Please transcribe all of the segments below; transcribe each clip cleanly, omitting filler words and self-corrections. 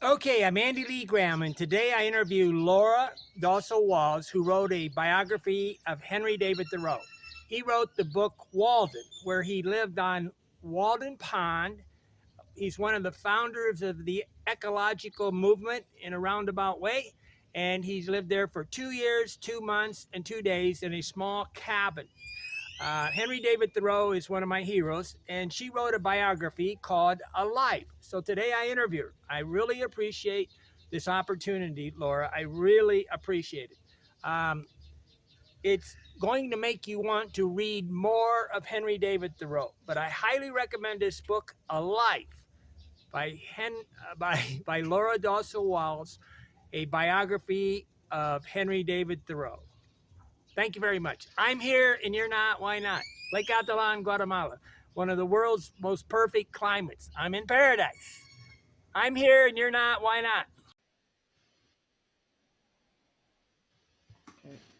Okay, I'm Andy Lee Graham, and today I interview Laura Dassow Walls, who wrote a biography of Henry David Thoreau. He wrote the book Walden, where he lived on Walden Pond. He's one of the founders of the ecological movement in a roundabout way, and he's lived there for 2 years, 2 months, and 2 days in a small cabin. Henry David Thoreau is one of my heroes, and she wrote a biography called A Life. So today I interview her. I really appreciate this opportunity, Laura. I really appreciate it. It's going to make you want to read more of Henry David Thoreau, but I highly recommend this book, A Life, by Laura Dassow Walls, a biography of Henry David Thoreau. Thank you very much. I'm here and you're not. Why not? Lake Atalan, Guatemala, one of the world's most perfect climates. I'm in paradise. I'm here and you're not. Why not?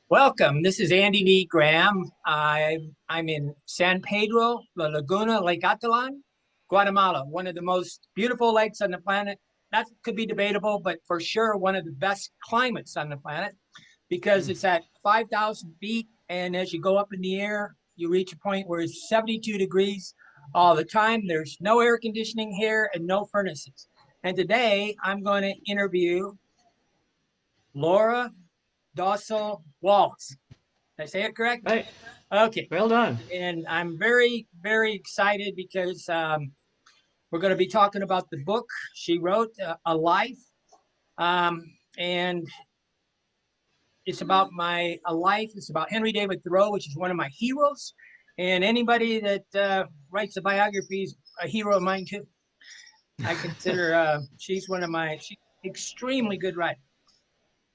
Welcome. This is Andy Lee Graham. I'm in San Pedro, La Laguna, Lake Atalan, Guatemala, one of the most beautiful lakes on the planet. That could be debatable, but for sure one of the best climates on the planet because it's at 5,000 feet. And as you go up in the air, you reach a point where it's 72 degrees all the time. There's no air conditioning here and no furnaces. And today I'm going to interview Laura Dassow Walls. Did I say it correct? Right. Okay. Well done. And I'm very, very excited because we're going to be talking about the book she wrote, A Life. And it's about a life. It's about Henry David Thoreau, which is one of my heroes. And anybody that writes a biography is a hero of mine too. I consider she's extremely good writer.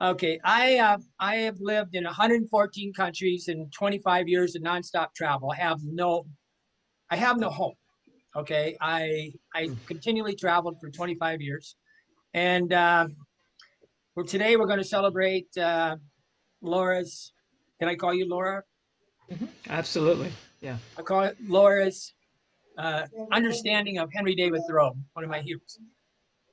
Okay, I have lived in 114 countries and 25 years of nonstop travel. I have no home. Okay, I continually traveled for 25 years, and today we're going to celebrate Laura's. Can I call you Laura? Mm-hmm. Absolutely. Yeah. I call it Laura's understanding of Henry David Thoreau, one of my heroes.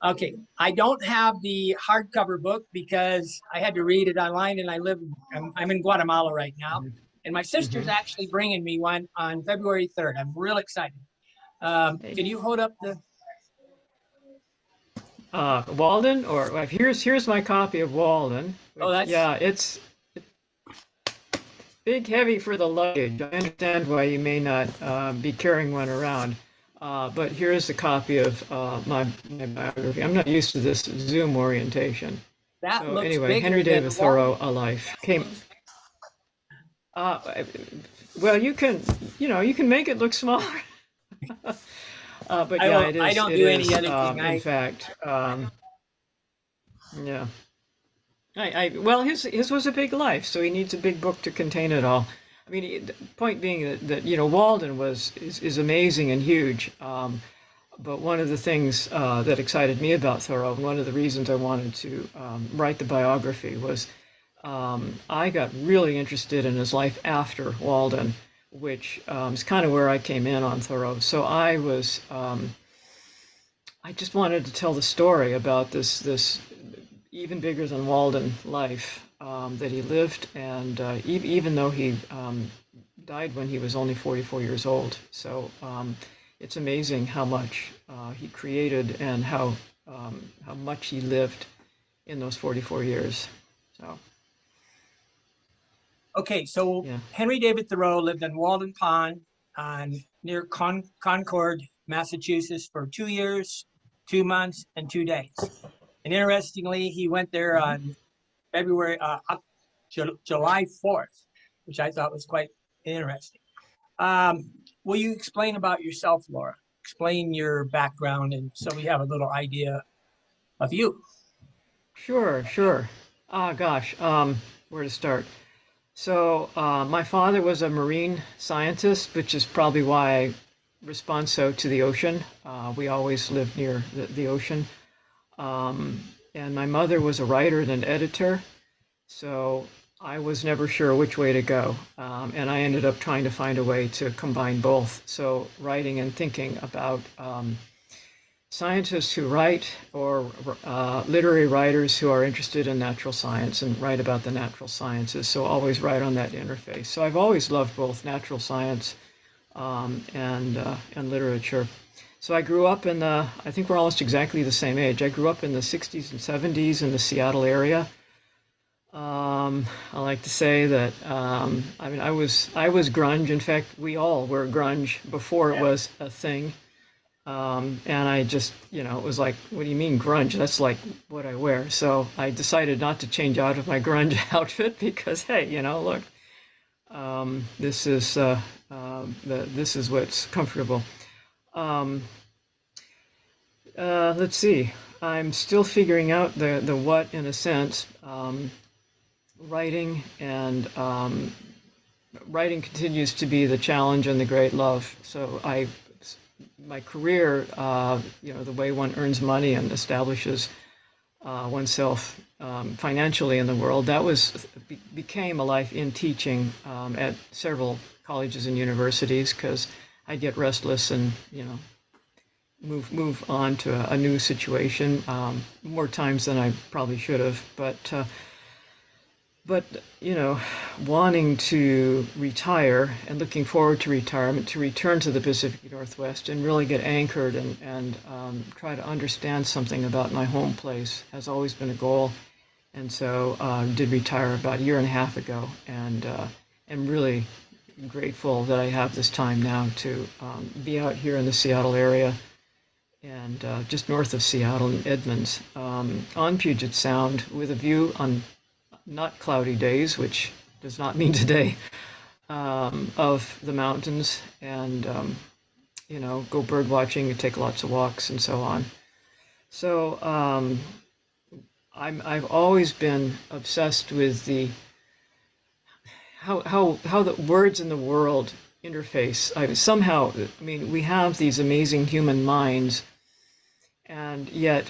Okay, I don't have the hardcover book because I had to read it online, and I'm in Guatemala right now, and my sister's actually bringing me one on February 3rd. I'm real excited. Can you hold up the? Walden, or here's my copy of Walden. That's it's big, heavy for the luggage. I understand why you may not be carrying one around. But here's a copy of my biography. I'm not used to this Zoom orientation. That so looks anyway, bigger Henry David than Thoreau, A Life came. Well, you can make it look smaller. But yeah, it is. I don't it do is, any editing. In fact, yeah. Well, his was a big life, so he needs a big book to contain it all. I mean, the point being that Walden is amazing and huge. But one of the things that excited me about Thoreau, and one of the reasons I wanted to write the biography was I got really interested in his life after Walden, which is kind of where I came in on Thoreau. So I just wanted to tell the story about this even bigger than Walden life that he lived, and even though he died when he was only 44 years old. So it's amazing how much he created and how much he lived in those 44 years. So. Okay, so yeah. Henry David Thoreau lived in Walden Pond near Concord, Massachusetts for 2 years, 2 months, and 2 days. And interestingly, he went there on July 4th, which I thought was quite interesting. Will you explain about yourself, Laura? Explain your background, and so we have a little idea of you. Sure. Gosh, where to start? So my father was a marine scientist, which is probably why I respond so to the ocean. We always lived near the ocean. And my mother was a writer and an editor, so I was never sure which way to go. And I ended up trying to find a way to combine both. So writing and thinking about scientists who write or literary writers who are interested in natural science and write about the natural sciences. So always write on that interface. So I've always loved both natural science and literature. So I grew up in the, I think we're almost exactly the same age. I grew up in the 60s and 70s in the Seattle area. I like to say that, I mean, I was grunge. In fact, we all were grunge before it Yeah. was a thing. And I just, it was like, what do you mean grunge? That's like what I wear. So I decided not to change out of my grunge outfit because, hey, look, this is what's comfortable. Um, let's see. I'm still figuring out the what in a sense. Writing and writing continues to be the challenge and the great love. So my career, the way one earns money and establishes oneself financially in the world, became a life in teaching at several colleges and universities because I get restless and move on to a new situation more times than I probably should have, but wanting to retire and looking forward to retirement, to return to the Pacific Northwest and really get anchored and try to understand something about my home place has always been a goal. And so did retire about a year and a half ago, and am really grateful that I have this time now to be out here in the Seattle area and just north of Seattle in Edmonds on Puget Sound with a view on not cloudy days, which does not mean today, of the mountains and, go bird watching and take lots of walks and so on. So I've always been obsessed with how the words in the world interface. I mean, we have these amazing human minds, and yet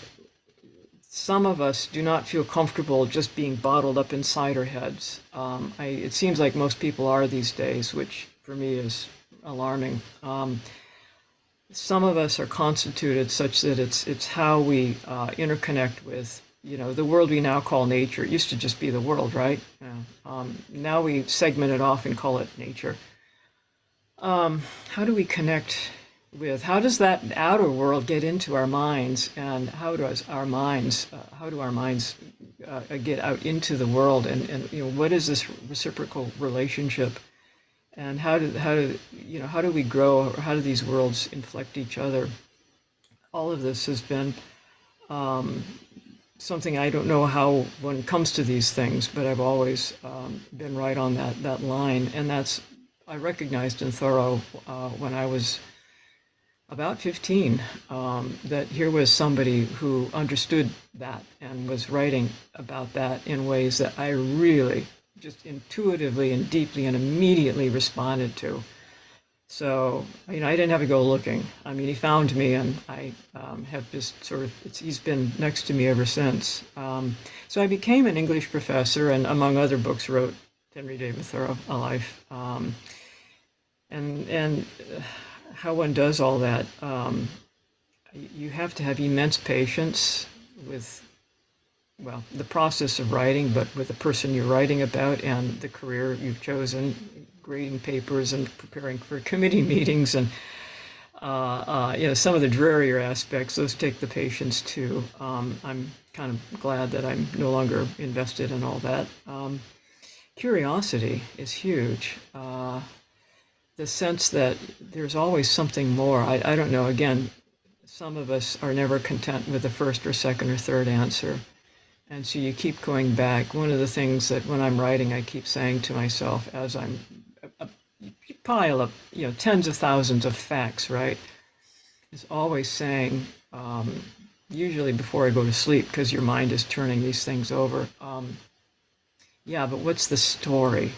some of us do not feel comfortable just being bottled up inside our heads. It seems like most people are these days, which for me is alarming. Some of us are constituted such that it's how we interconnect with, the world we now call nature. It used to just be the world, right? Yeah. Now we segment it off and call it nature. How do we connect with, how does that outer world get into our minds, and how do our minds get out into the world, and what is this reciprocal relationship, and how do we grow, or how do these worlds inflect each other? All of this has been something I don't know how one comes to these things, but I've always been right on that line, and I recognized in Thoreau when I was about 15, that here was somebody who understood that and was writing about that in ways that I really just intuitively and deeply and immediately responded to. So, I didn't have to go looking. I mean, he found me, and I have just sort of, he's been next to me ever since. So I became an English professor, and among other books wrote Henry David Thoreau, A Life. And how one does all that, you have to have immense patience with, well, the process of writing, but with the person you're writing about and the career you've chosen, grading papers and preparing for committee meetings, and some of the drearier aspects, those take the patience too. I'm kind of glad that I'm no longer invested in all that. Curiosity is huge. The sense that there's always something more. I don't know, again, some of us are never content with the first or second or third answer. And so you keep going back. One of the things that when I'm writing, I keep saying to myself as you pile up, tens of thousands of facts, right? Is always saying, usually before I go to sleep, because your mind is turning these things over, yeah, but what's the story?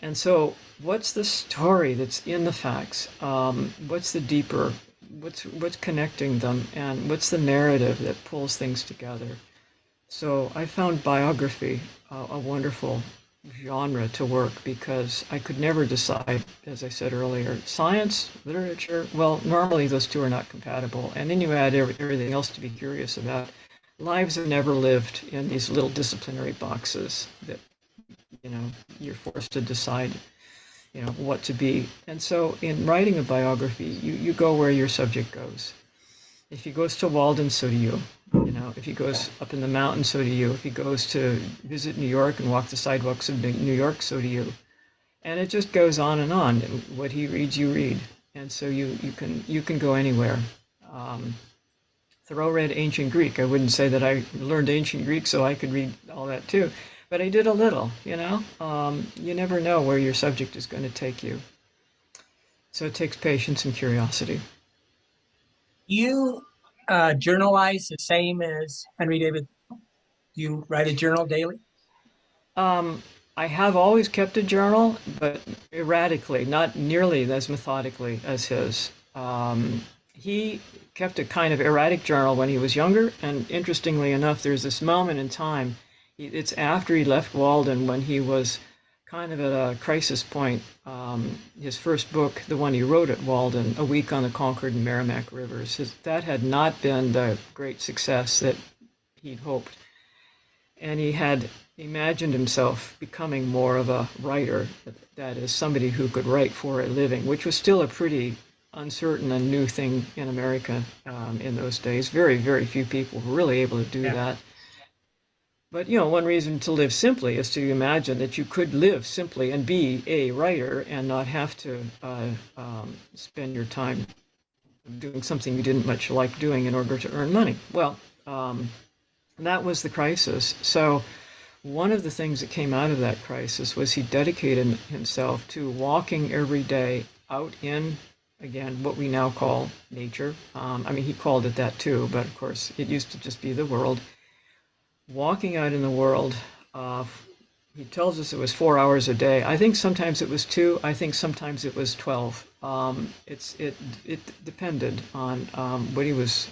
And so what's the story that's in the facts? What's the deeper, what's connecting them, and what's the narrative that pulls things together? So I found biography a wonderful genre to work because I could never decide, as I said earlier, science, literature. Well, normally those two are not compatible. And then you add everything else to be curious about. Lives are never lived in these little disciplinary boxes that, you know, you're forced to decide, you know, what to be. And so in writing a biography, you go where your subject goes. If he goes to Walden, so do you. You know, if he goes up in the mountains, so do you. If he goes to visit New York and walk the sidewalks of New York, so do you. And it just goes on and on. What he reads, you read, and so you can go anywhere. Um, Thoreau read ancient Greek. I wouldn't say that I learned ancient Greek so I could read all that too, but I did a little. You know, you never know where your subject is going to take you. So it takes patience and curiosity. You journalize the same as Henry David. You write a journal daily? Um, I have always kept a journal, but erratically, not nearly as methodically as his. He kept a kind of erratic journal when he was younger, and interestingly enough, there's this moment in time. It's after he left Walden when he was kind of at a crisis point. His first book, the one he wrote at Walden, A Week on the Concord and Merrimack Rivers, that had not been the great success that he'd hoped, and he had imagined himself becoming more of a writer, that is, somebody who could write for a living, which was still a pretty uncertain and new thing in America in those days. Very, very few people were really able to do Yeah. that. But you know, one reason to live simply is to imagine that you could live simply and be a writer and not have to spend your time doing something you didn't much like doing in order to earn money. Well, that was the crisis. So one of the things that came out of that crisis was he dedicated himself to walking every day out in, again, what we now call nature. I mean, he called it that too, but of course, it used to just be the world. Walking out in the world, uh, he tells us it was 4 hours a day. I think sometimes it was two. I think sometimes it was 12. It depended on what he was,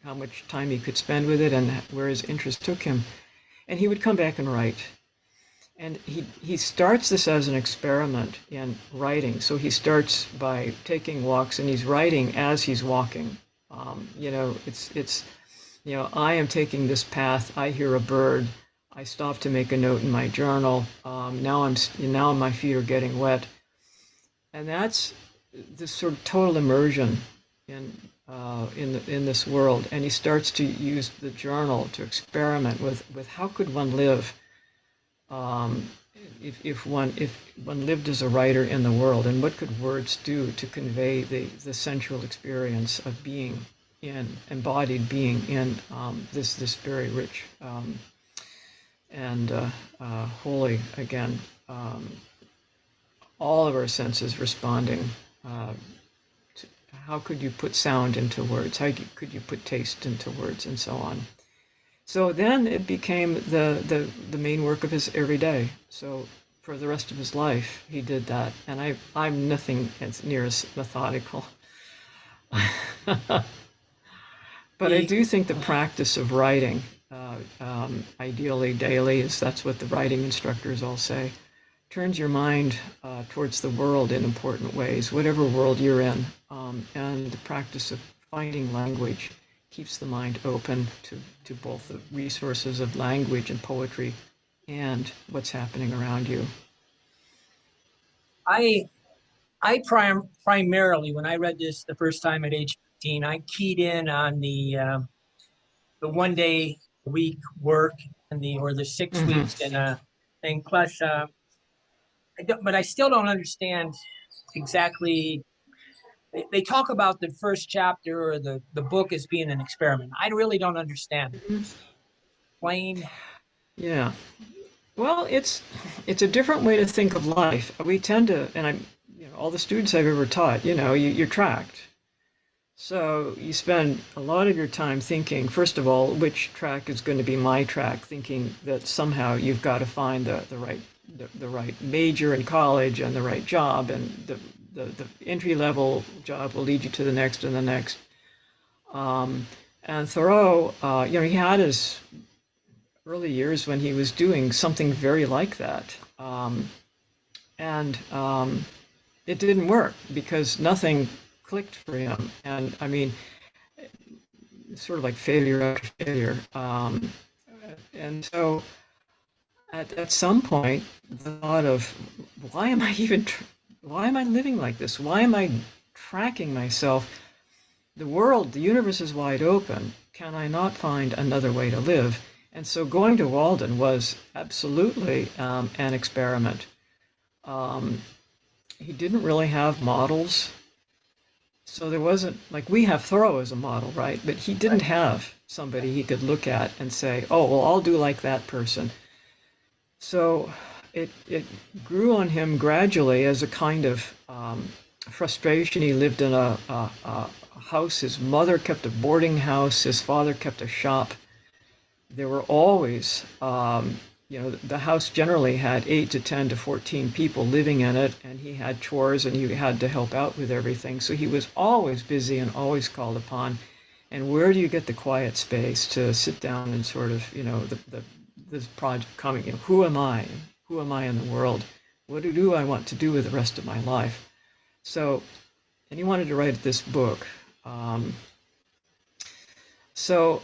how much time he could spend with it, and where his interest took him. And he would come back and write. And he starts this as an experiment in writing. So he starts by taking walks and he's writing as he's walking. You know, it's you know, I am taking this path. I hear a bird. I stop to make a note in my journal. Now my feet are getting wet, and that's this sort of total immersion in in this world. And he starts to use the journal to experiment with how could one live um, if one lived as a writer in the world, and what could words do to convey the sensual experience of being in embodied being in this very rich and holy, again, um, all of our senses responding. uh, to, how could you put sound into words, could you put taste into words, and so on. So then it became the main work of his every day. So for the rest of his life, he did that. And I'm nothing as near as methodical. But I The do think the practice of writing, ideally daily, as that's what the writing instructors all say, turns your mind towards the world in important ways, whatever world you're in. And the practice of finding language keeps the mind open to both the resources of language and poetry and what's happening around you. I primarily, when I read this the first time at age 15, I keyed in on the 1 day a week work and the 6 weeks Mm-hmm. and thing. Plus, but I still don't understand exactly. They talk about the first chapter or the book as being an experiment. I really don't understand it. Plain. Yeah. Well, it's a different way to think of life. We tend to, and I'm, you know, all the students I've ever taught, you know, you're tracked. So you spend a lot of your time thinking, first of all, which track is going to be my track, thinking that somehow you've got to find the right major in college and the right job, and the entry level job will lead you to the next and the next. Um, and Thoreau, you know, he had his early years when he was doing something very like that. And it didn't work because nothing clicked for him. And I mean, sort of like failure after failure. And so at some point, the thought of why am I even, why am I living like this? Why am I tracking myself? The world, the universe is wide open. Can I not find another way to live? And so going to Walden was absolutely an experiment. Um, he didn't really have models. So there wasn't, like we have Thoreau as a model, right? But he didn't have somebody he could look at and say, oh, well, I'll do like that person. So it grew on him gradually as a kind of frustration. He lived in a house. His mother kept a boarding house. His father kept a shop. There were always, the house generally had 8 to 10 to 14 people living in it, and he had chores and he had to help out with everything. So he was always busy and always called upon. And where do you get the quiet space to sit down and sort of, this project coming, who am I? Who am I in the world? What do I want to do with the rest of my life? So, and he wanted to write this book. So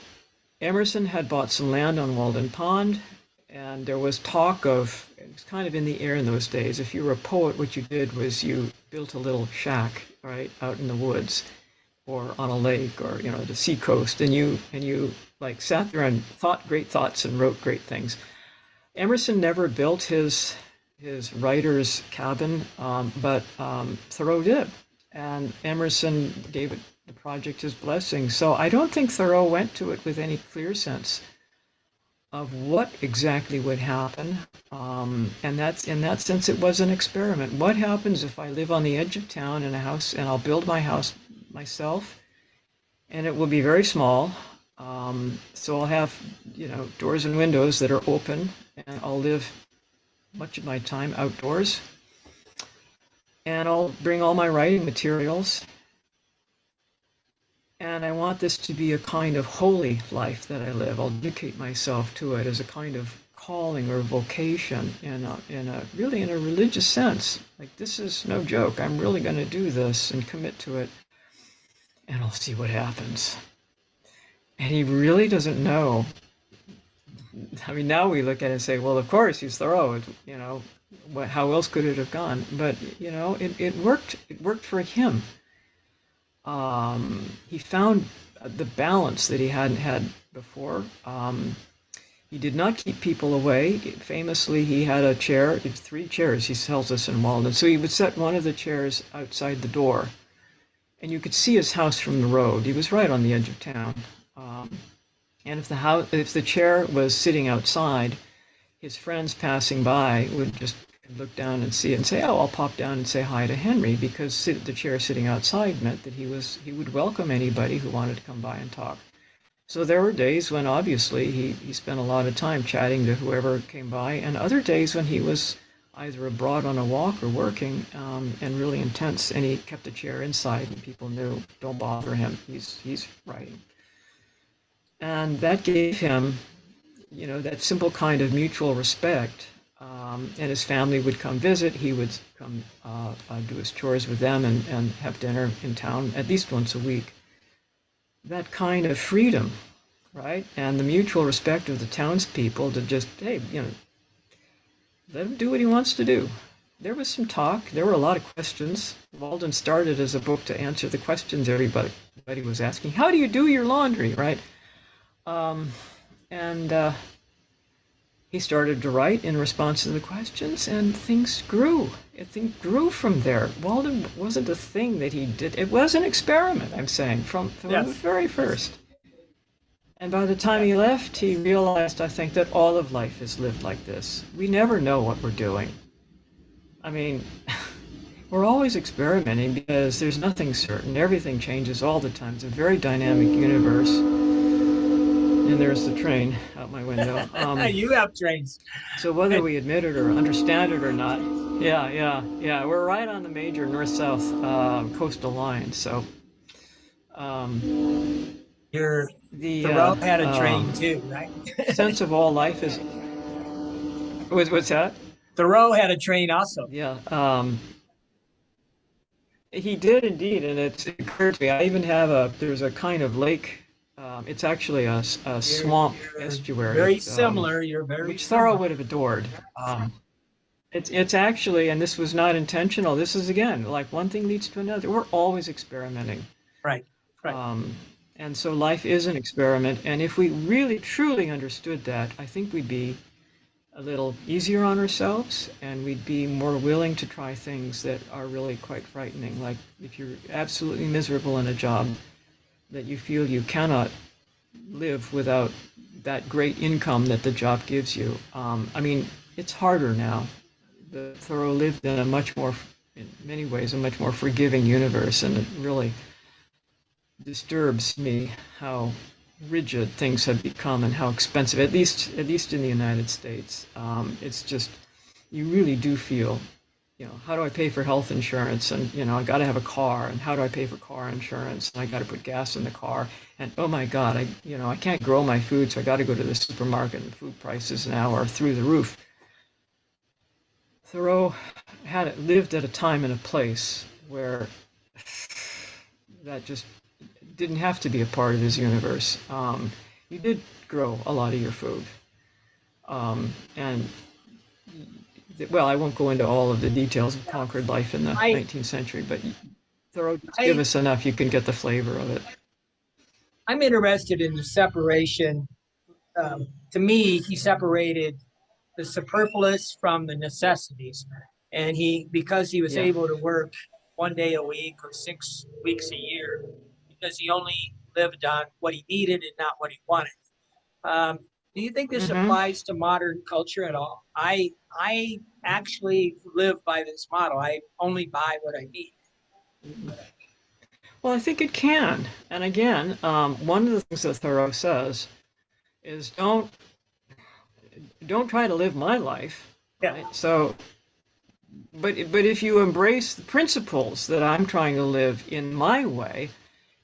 Emerson had bought some land on Walden Pond, and there was talk of, it was kind of in the air in those days, if you were a poet, what you did was you built a little shack, right, out in the woods or on a lake or, the seacoast, and you like sat there and thought great thoughts and wrote great things. Emerson never built his writer's cabin, but Thoreau did. And Emerson gave it the project his blessing. So I don't think Thoreau went to it with any clear sense of what exactly would happen. And that's in that sense, it was an experiment. What happens if I live on the edge of town in a house and I'll build my house myself, and it will be very small. So I'll have, doors and windows that are open, and I'll live much of my time outdoors. And I'll bring all my writing materials. And I want this to be a kind of holy life that I live. I'll dedicate myself to it as a kind of calling or vocation in a religious sense. Like, this is no joke. I'm really going to do this and commit to it. And I'll see what happens. And he really doesn't know. I mean, now we look at it and say, well, of course, he's Thoreau. How else could it have gone? But, it worked. It worked for him. He found the balance that he hadn't had before. He did not keep people away. Famously, he had a chair, 3 chairs, he tells us in Walden. So he would set one of the chairs outside the door, and you could see his house from the road. He was right on the edge of town. And if the chair was sitting outside, his friends passing by would just look down and see it and say, oh, I'll pop down and say hi to Henry, because the chair sitting outside meant that he would welcome anybody who wanted to come by and talk. So there were days when obviously he spent a lot of time chatting to whoever came by, and other days when he was either abroad on a walk or working, and really intense, and he kept the chair inside, and people knew, don't bother him, he's writing. And that gave him, that simple kind of mutual respect. And his family would come visit. He would come do his chores with them and have dinner in town at least once a week. That kind of freedom, right? And the mutual respect of the townspeople to just, hey, let him do what he wants to do. There was some talk. There were a lot of questions. Walden started as a book to answer the questions everybody was asking. How do you do your laundry, right? He started to write in response to the questions, and things grew. Things grew from there. Walden wasn't a thing that he did. It was an experiment, I'm saying, from the very first. And by the time he left, he realized, I think, that all of life is lived like this. We never know what we're doing. I mean, we're always experimenting because there's nothing certain. Everything changes all the time. It's a very dynamic universe. And there's the train out my window. You have trains. So whether we admit it or understand it or not, we're right on the major north-south coastal line. So You're the Thoreau had a train too, right? sense of all life is what's that? Thoreau had a train also. Yeah, he did indeed, and it occurred to me. I even have there's a kind of lake. It's actually a swamp You're estuary, very similar. You're very which Thoreau similar. would have adored. It's actually, and this was not intentional. This is again like one thing leads to another. We're always experimenting. Right, right. Um, and so life is an experiment. And if we really truly understood that, I think we'd be a little easier on ourselves and we'd be more willing to try things that are really quite frightening. Like if you're absolutely miserable in a job that you feel you cannot live without that great income that the job gives you. I mean, it's harder now. The Thoreau lived in a much more, in many ways, a much more forgiving universe, and it really disturbs me how rigid things have become and how expensive, at least in the United States. It's just you really do feel, how do I pay for health insurance? And I got to have a car, and how do I pay for car insurance? And I got to put gas in the car. And oh my God, I can't grow my food, so I got to go to the supermarket. And food prices now are through the roof. Thoreau had lived at a time and a place where that just didn't have to be a part of his universe. You did grow a lot of your food. And, well, I won't go into all of the details of Concord life in the I, 19th century, but Thoreau, give I, us enough, you can get the flavor of it. I'm interested in the separation. To me, he separated the superfluous from the necessities, and because he was Yeah. able to work 1 day a week or 6 weeks a year, because he only lived on what he needed and not what he wanted. Um, do you think this Hmm. applies to modern culture at all? I actually live by this model. I only buy what I need. Well, I think it can. And again, one of the things that Thoreau says is don't try to live my life, Yeah, right? So, but if you embrace the principles that I'm trying to live in my way,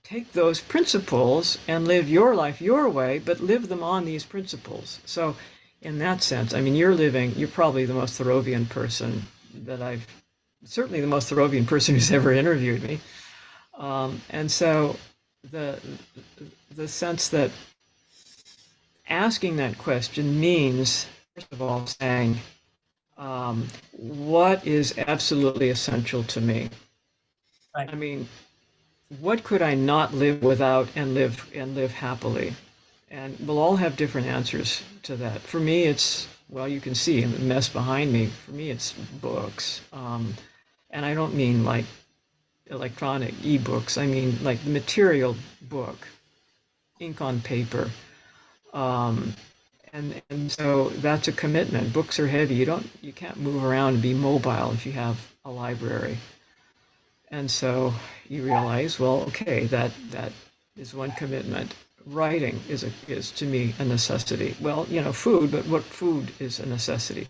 take those principles and live your life your way, but live them on these principles. So, in that sense, I mean, you're probably the most Thoreauvian person that certainly the most Thoreauvian person who's ever interviewed me. And so, the the sense that asking that question means, first of all, saying, what is absolutely essential to me? right. I mean, what could I not live without and live happily? And we'll all have different answers to that. For me, it's, well, you can see in the mess behind me. For me, it's books. And I don't mean like electronic ebooks. I mean like the material book, ink on paper. Um, and so that's a commitment. Books are heavy. You can't move around and be mobile if you have a library. And so you realize, well, okay, that is one commitment. Writing is to me a necessity. Well, food, but what food is a necessity?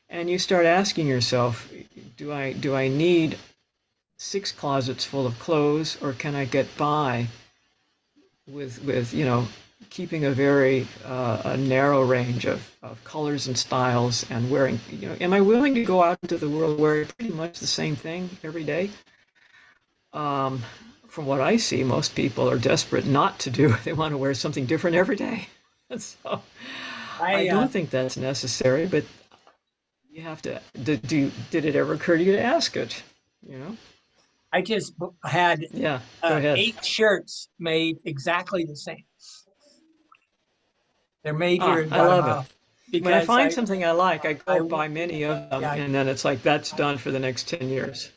And you start asking yourself, do I need 6 closets full of clothes, or can I get by with keeping a narrow range of colors and styles and wearing, am I willing to go out into the world wearing pretty much the same thing every day? Um, from what I see, most people are desperate not to do. They want to wear something different every day. So I I don't think that's necessary, but you have to. Did it ever occur to you to ask it? You know? I just had Yeah. Go ahead. 8 shirts made exactly the same. They're made here Ah, in I love it. Guatemala When I because find something I like, I I go buy many of them, yeah. and then it's like that's done for the next 10 years.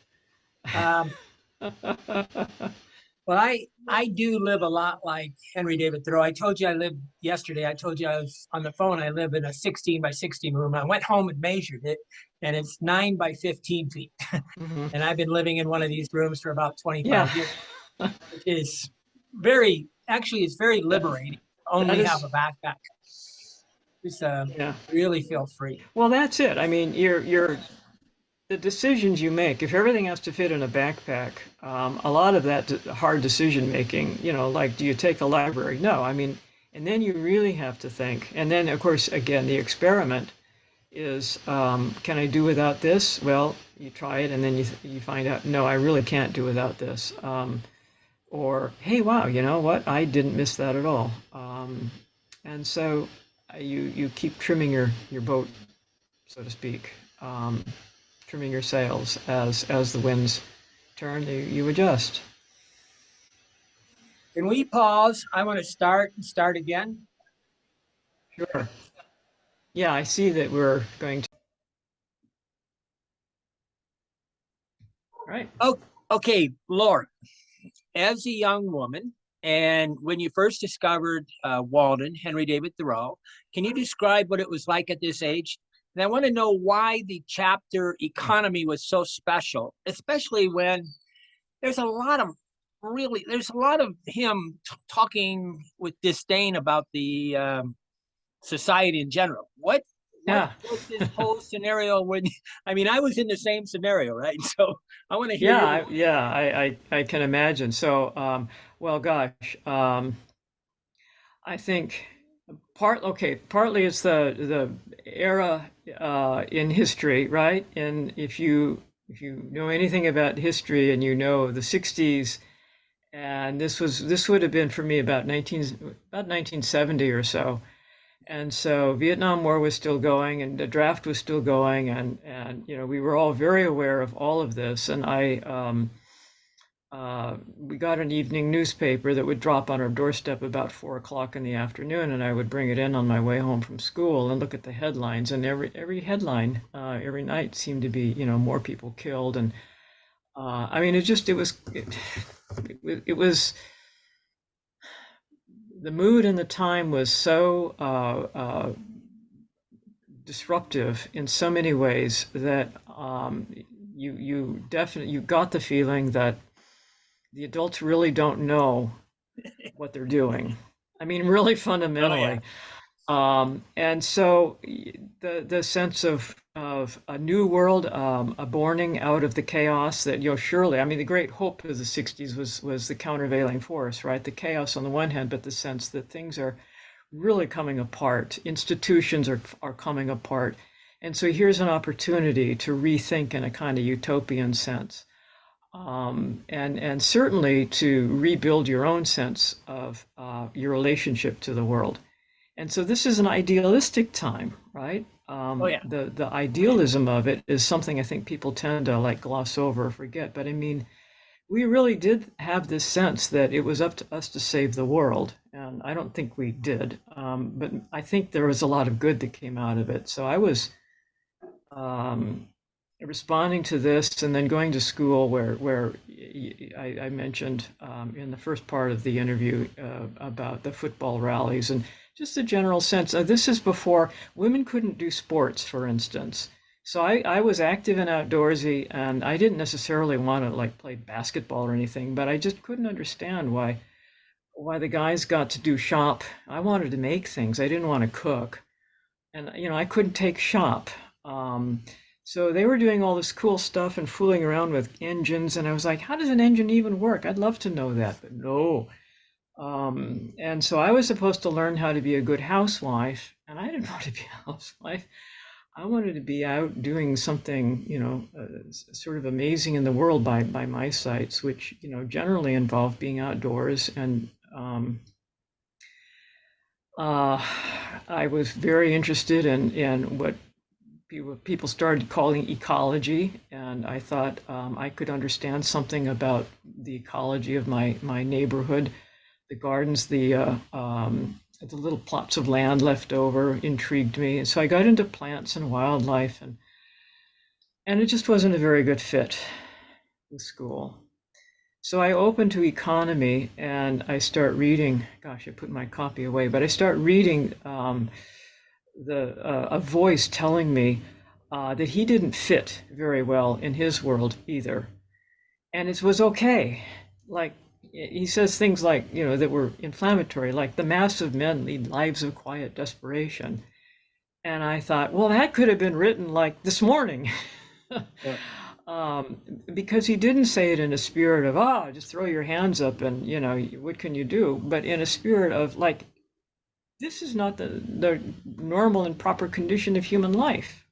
Um, well, I do live a lot like Henry David Thoreau. I told you I lived yesterday. I told you I was on the phone. I live in a 16 by 16 room. I went home and measured it, and it's 9 by 15 feet. Hmm. And I've been living in one of these rooms for about Yeah, 25 years, which is very actually it's very that, liberating. To that only have is, a backpack. Just yeah. really feel free. Well, that's it. I mean, you're the decisions you make, if everything has to fit in a backpack, a lot of that hard decision making, like do you take the library? No, I mean, and then you really have to think. And then, of course, again, the experiment is, can I do without this? Well, you try it and then you find out, no, I really can't do without this. Or, hey, wow, you know what? I didn't miss that at all. And so you keep trimming your boat, so to speak, trimming your sails as the winds turn. You adjust. Can we pause? I want to start and start again. Sure. Yeah, I see that we're going to. Right. Oh, okay, Laura, as a young woman, and when you first discovered Walden, Henry David Thoreau, can you describe what it was like at this age? And I want to know why the chapter economy was so special, especially when there's a lot of there's a lot of him talking with disdain about the society in general. What Yeah. was this whole scenario when? I mean, I was in the same scenario, right? So I want to hear Yeah, your. I can imagine. So, well, gosh, I think partly it's the era in history, right? And if you know anything about history and you know the 60s, and this would have been for me about 1970 or so. And so Vietnam War was still going and the draft was still going and we were all very aware of all of this. And we got an evening newspaper that would drop on our doorstep about 4 o'clock in the afternoon, and I would bring it in on my way home from school and look at the headlines. And every headline every night seemed to be more people killed. And I mean, it was the mood and the time was so disruptive in so many ways that you got the feeling that the adults really don't know what they're doing. I mean, really Oh yeah. fundamentally. And so the sense of a new world, a borning out of the chaos that surely. I mean, the great hope of the '60s was the countervailing force, right? The chaos on the one hand, but the sense that things are really coming apart. Institutions are coming apart, and so here's an opportunity to rethink in a kind of utopian sense. And certainly to rebuild your own sense of your relationship to the world. And so this is an idealistic time, right? Oh yeah. The idealism of it is something I think people tend to like gloss over or forget. But I mean, we really did have this sense that it was up to us to save the world. And I don't think we did. But I think there was a lot of good that came out of it. So I was um, responding to this and then going to school where I mentioned in the first part of the interview about the football rallies and just a general sense. This is before women couldn't do sports, for instance. So I was active and outdoorsy, and I didn't necessarily want to like play basketball or anything, but I just couldn't understand why the guys got to do shop. I wanted to make things. I didn't want to cook, and I couldn't take shop. Um, so they were doing all this cool stuff and fooling around with engines, and I was like, how does an engine even work? I'd love to know that, but no. And so I was supposed to learn how to be a good housewife, and I didn't want to be a housewife. I wanted to be out doing something, sort of amazing in the world by my sights, which generally involve being outdoors. And uh, I was very interested in what people started calling ecology, and I thought I could understand something about the ecology of my neighborhood. The gardens, the little plots of land left over intrigued me. And so I got into plants and wildlife, and it just wasn't a very good fit with school. So I open to economy and I start reading. Gosh, I put my copy away, but I start reading a voice telling me that he didn't fit very well in his world either, and it was okay. Like he says things like that were inflammatory, like the mass of men lead lives of quiet desperation. And I thought, well, that could have been written like this morning. Yeah. um, because he didn't say it in a spirit of, oh, just throw your hands up and, what can you do? But in a spirit of like, this is not the normal and proper condition of human life.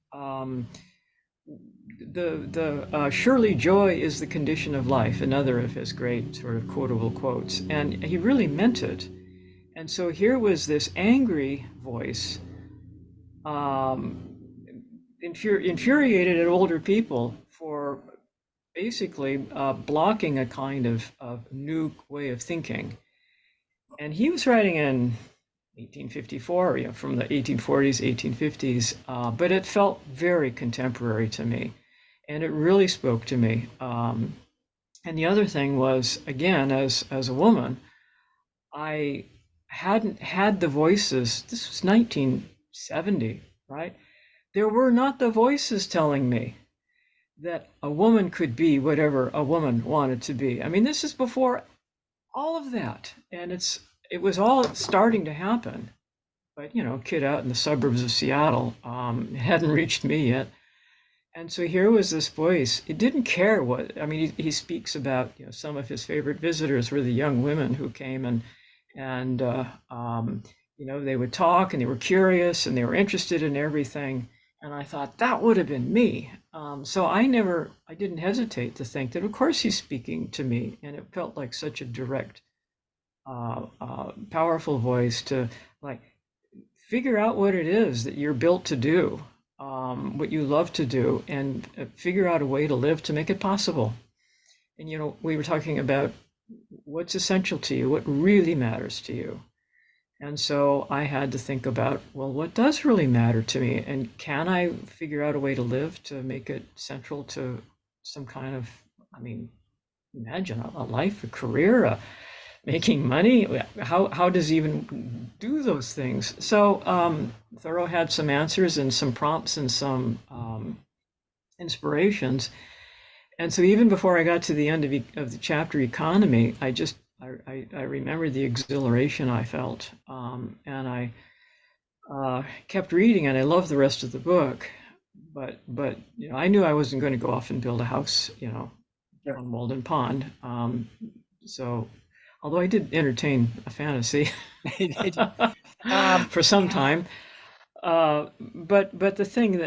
The surely joy is the condition of life, another of his great sort of quotable quotes, and he really meant it. And so here was this angry voice, um, infuriated at older people for basically blocking a kind of new way of thinking. And he was writing in 1854, from the 1840s, 1850s, but it felt very contemporary to me, and it really spoke to me. And the other thing was, again, as a woman, I hadn't had the voices. This was 1970, right? There were not the voices telling me that a woman could be whatever a woman wanted to be. I mean, this is before all of that, and it was all starting to happen. But kid out in the suburbs of Seattle, it hadn't reached me yet. And so here was this voice. It didn't care what. I mean, he speaks about some of his favorite visitors were the young women who came and they would talk and they were curious and they were interested in everything. And I thought that would have been me. So I didn't hesitate to think that of course he's speaking to me, and it felt like such a direct, powerful voice to like figure out what it is that you're built to do, what you love to do, and figure out a way to live to make it possible. And we were talking about what's essential to you, what really matters to you. And so I had to think about, well, what does really matter to me? And can I figure out a way to live to make it central to some kind of, I mean, imagine a life, a career, making money. How does he even do those things? So Thoreau had some answers and some prompts and some inspirations. And so even before I got to the end of the chapter economy, I remember the exhilaration I felt, and I kept reading, and I loved the rest of the book. But I knew I wasn't going to go off and build a house, Sure. on Walden Pond. So although I did entertain a fantasy Um, for some time. But the thing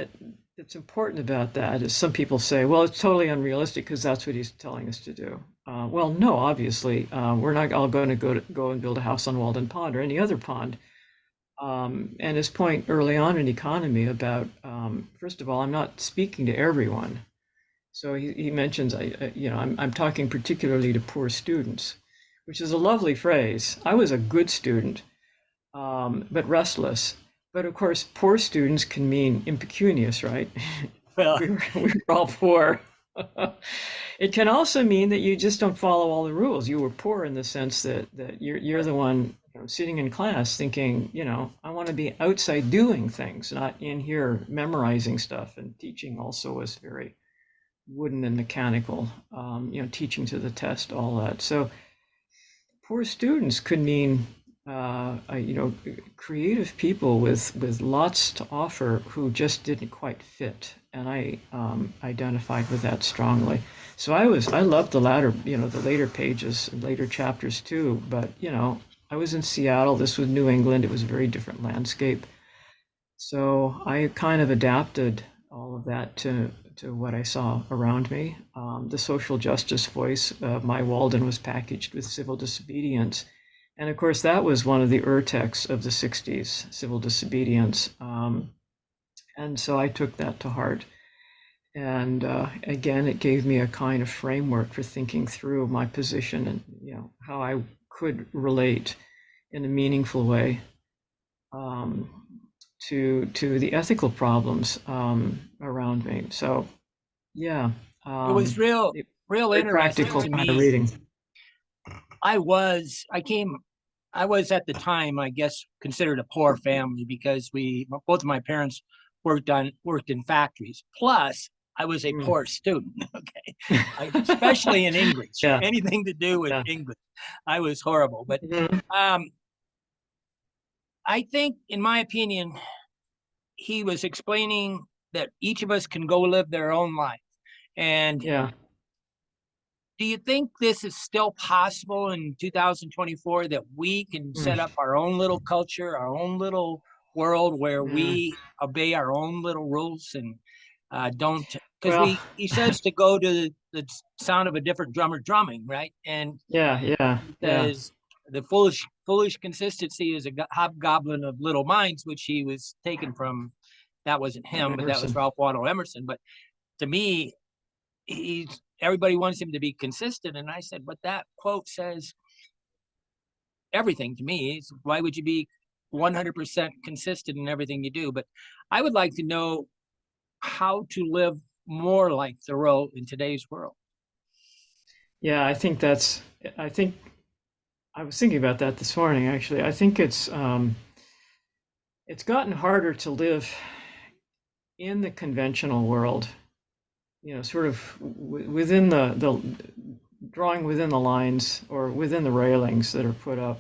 that's important about that is some people say, well, it's totally unrealistic because that's what he's telling us to do. Well, no, obviously, we're not all going to go and build a house on Walden Pond or any other pond. And his point early on in economy about, first of all, I'm not speaking to everyone. So he mentions, I'm talking particularly to poor students, which is a lovely phrase. I was a good student, but restless. But of course, poor students can mean impecunious, right? well, We were all poor. It can also mean that you just don't follow all the rules. You were poor in the sense that you're the one sitting in class thinking, I want to be outside doing things, not in here memorizing stuff. And teaching also was very wooden and mechanical, teaching to the test, all that. So poor students could mean, creative people with lots to offer who just didn't quite fit. And I identified with that strongly. So I loved the later pages and later chapters too. But, I was in Seattle. This was New England. It was a very different landscape. So I kind of adapted all of that to what I saw around me. The social justice voice of my Walden was packaged with civil disobedience. And of course, that was one of the texts of the 60s, civil disobedience. And so I took that to heart. And again, it gave me a kind of framework for thinking through my position and how I could relate in a meaningful way um, to the ethical problems around me. So yeah, it was real very interesting practical to kind of me. reading. I was at the time, I guess, considered a poor family because both of my parents worked in factories. Plus, I was a Mm. poor student. Okay, especially in English, Yeah, anything to do with yeah. English, I was horrible. But Mhm. um, I think, in my opinion, he was explaining that each of us can go live their own life. And Yeah. do you think this is still possible in 2024 that we can set Mm, up our own little culture, our own little world where mm. we obey our own little rules and don't? Because Well, he says to go to the sound of a different drummer drumming, right? And yeah, yeah, he yeah. says the foolish consistency is a hobgoblin of little minds, which he was taken from. That wasn't him, but that was Emerson. Ralph Waldo Emerson. But to me, he's everybody wants him to be consistent, and I said, but that quote says everything to me. Why would you be 100% consistent in everything you do? But I would like to know how to live more like Thoreau in today's world. Yeah, I think I was thinking about that this morning, actually. I think it's gotten harder to live in the conventional world, sort of within the drawing within the lines or within the railings that are put up.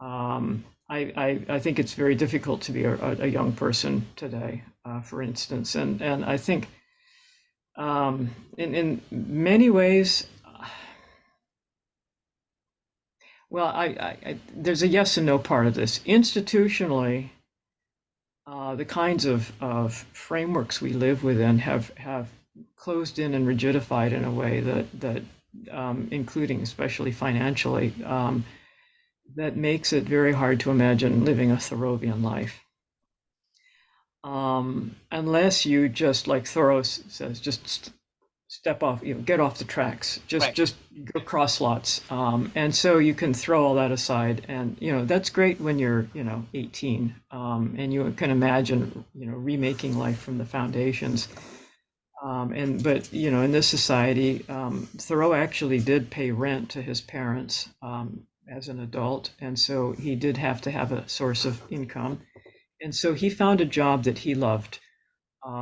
I think it's very difficult to be a young person today, for instance, and I think in many ways, well, there's a yes and no part of this. Institutionally, the kinds of frameworks we live within have closed in and rigidified in a way that including especially financially, that makes it very hard to imagine living a Thoreauvian life. Unless you just, like Thoreau says, just step off, get off the tracks, Right. just go cross lots. And so you can throw all that aside. And, that's great when you're, 18, and you can imagine, remaking life from the foundations. But, in this society, Thoreau actually did pay rent to his parents, as an adult. And so he did have to have a source of income. And so he found a job that he loved.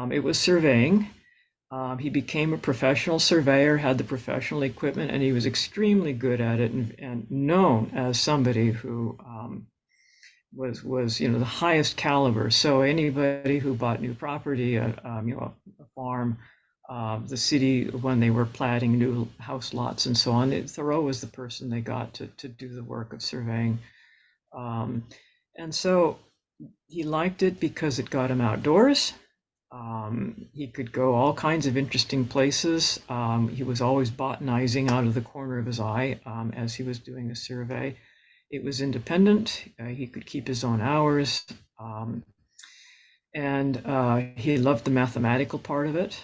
It was surveying. He became a professional surveyor, had the professional equipment, and he was extremely good at it, and known as somebody who was the highest caliber. So anybody who bought new property, a farm, the city when they were platting new house lots and so on, Thoreau was the person they got to do the work of surveying. Um, and so he liked it because it got him outdoors. He could go all kinds of interesting places. He was always botanizing out of the corner of his eye, as he was doing a survey. It was independent. He could keep his own hours. And he loved the mathematical part of it.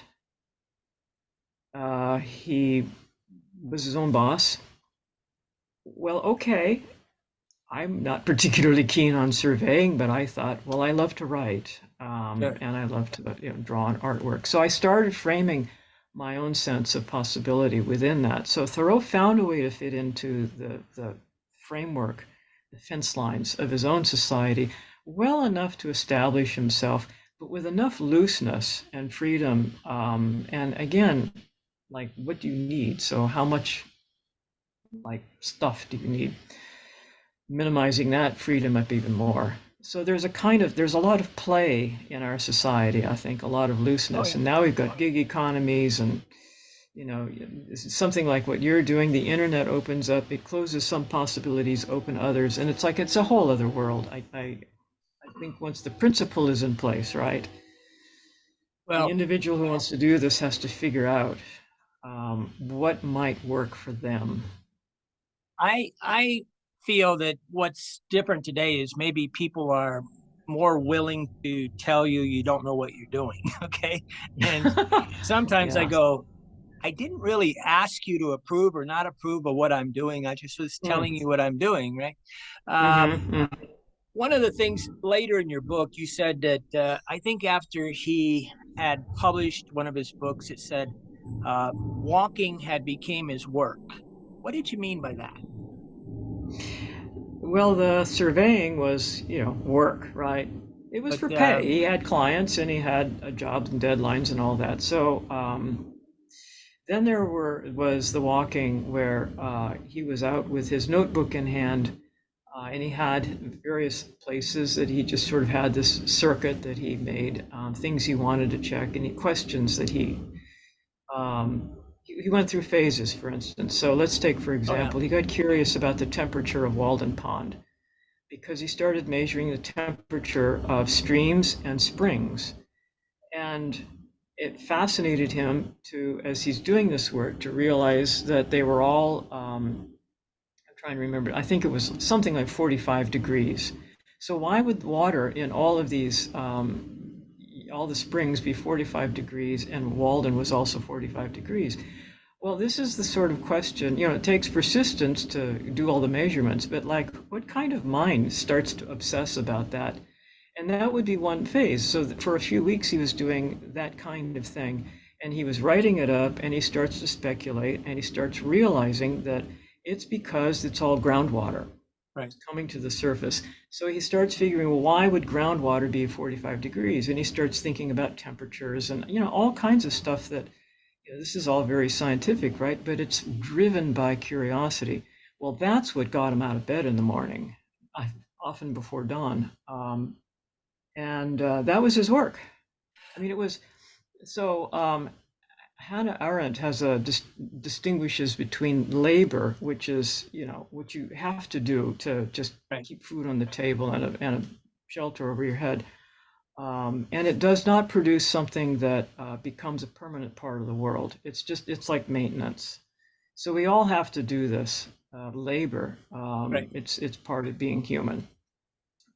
He was his own boss. Well, okay, I'm not particularly keen on surveying, but I thought, well, I love to write, Sure. and I love to draw an artwork. So I started framing my own sense of possibility within that. So Thoreau found a way to fit into the framework, the fence lines of his own society, well enough to establish himself, but with enough looseness and freedom. And again, like, what do you need? So how much like stuff do you need? Minimizing that freedom up even more. So there's a lot of play in our society, I think, a lot of Oh looseness. yeah. And now we've got gig economies and, something like what you're doing, the internet opens up, it closes some possibilities, open others, and it's a whole other world. I think once the principle is in place, right, the Well, individual who wants to do this has to figure out what might work for them. I feel that what's different today is maybe people are more willing to tell you you don't know what you're doing. Okay. And sometimes I Yeah. go, I didn't really ask you to approve or not approve of what I'm doing. I just was Mm. telling you what I'm doing, right? Mm-hmm. One of the things later in your book, you said that I think after he had published one of his books, it said walking had became his work. What did you mean by that? Well, the surveying was, work, right? It was for But pay. He had clients and he had jobs and deadlines and all that. So then was the walking where he was out with his notebook in hand, And he had various places that he just sort of had this circuit that he made, things he wanted to check, and questions that he went through phases, for instance. So let's take, for Oh yeah. example, he got curious about the temperature of Walden Pond because he started measuring the temperature of streams and springs. And it fascinated him to, as he's doing this work, to realize that they were all, I'm trying to remember, I think it was something like 45 degrees. So why would water in all the springs be 45 degrees and Walden was also 45 degrees? Well, this is the sort of question, it takes persistence to do all the measurements, but like what kind of mind starts to obsess about that? And that would be one phase. So for a few weeks, he was doing that kind of thing. And he was writing it up and he starts to speculate and he starts realizing that it's because it's all groundwater. Right. It's coming to the surface. So he starts figuring, well, why would groundwater be 45 degrees? And he starts thinking about temperatures and, all kinds of stuff that, this is all very scientific, right? But it's driven by curiosity. Well, that's what got him out of bed in the morning, often before dawn. And that was his work. I mean, it was so. Hannah Arendt has distinguishes between labor, which is what you have to do to just Right. keep food on the table and a shelter over your head, and it does not produce something that becomes a permanent part of the world. It's like maintenance. So we all have to do this labor. Right. It's part of being human.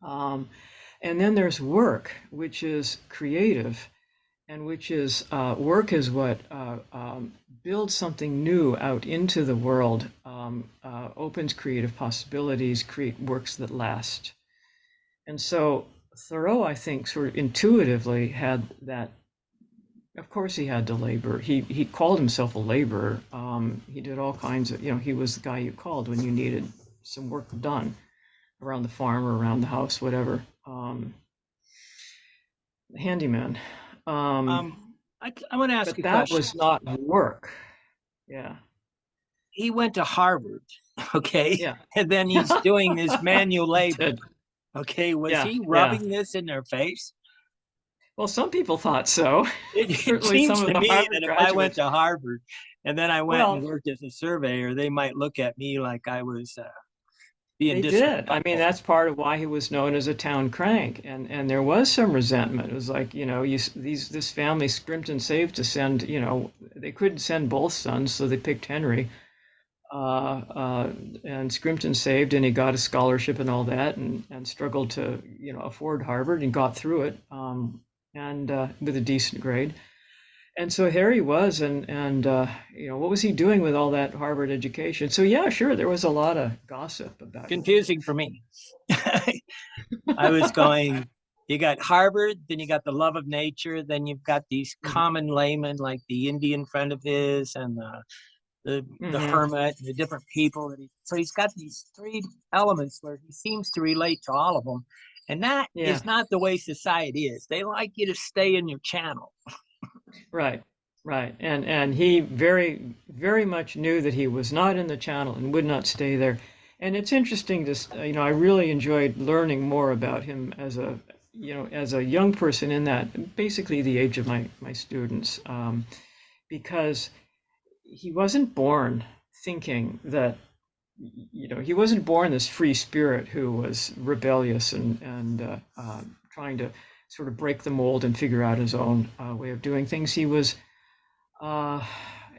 Um, and then there's work, which is creative, and which is work is what builds something new out into the world, opens creative possibilities, create works that last. And so Thoreau, I think, sort of intuitively had that. Of course, he had to labor. He called himself a laborer. He did all kinds of, he was the guy you called when you needed some work done around the farm or around the house, whatever. Handyman. I want to ask But you a that question. was not work. Yeah. He went to Harvard, okay, Yeah. and then he's doing this manual He labor. did. Okay, was Yeah. he Yeah. rubbing this in their face? Well, some people thought so. It Certainly some seems of to the me Harvard that if I went graduates. to Harvard and then I went and Well, worked as a surveyor, they might look at me like I was being they did. I mean, disrespectful. that's part of why he was known as a town crank, and there was some resentment. It was like, this family scrimped and saved to send, they couldn't send both sons, so they picked Henry, and scrimped and saved, and he got a scholarship and all that, and struggled to, afford Harvard and got through it, and with a decent grade. And so here he was, and what was he doing with all that Harvard education? So yeah, sure, there was a lot of gossip about him. Confusing for me. I was going, you got Harvard, then you got the love of nature, then you've got these Mhm. common laymen like the Indian friend of his and the Mhm. hermit, the different people that so he's got these three elements where he seems to relate to all of them. And that Yeah, is not the way society is. They like you to stay in your channel. right, right. And he very, very much knew that he was not in the channel and would not stay there. And it's interesting to, I really enjoyed learning more about him as a young person in that basically the age of my students, because he wasn't born thinking that, he wasn't born this free spirit who was rebellious and trying to sort of break the mold and figure out his own way of doing things. Uh,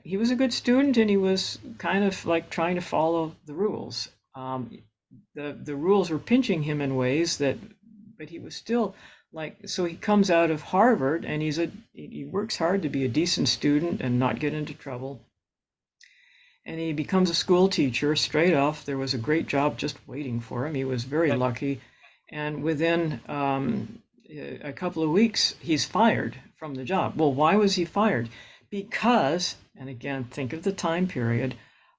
he was a good student and he was kind of like trying to follow the rules. The rules were pinching him in ways but he was still like, so he comes out of Harvard and he works hard to be a decent student and not get into trouble. And he becomes a school teacher straight off. There was a great job just waiting for him. He was very Right. lucky. And within a couple of weeks, he's fired from the job. Well, why was he fired? Because, and again, think of the time period,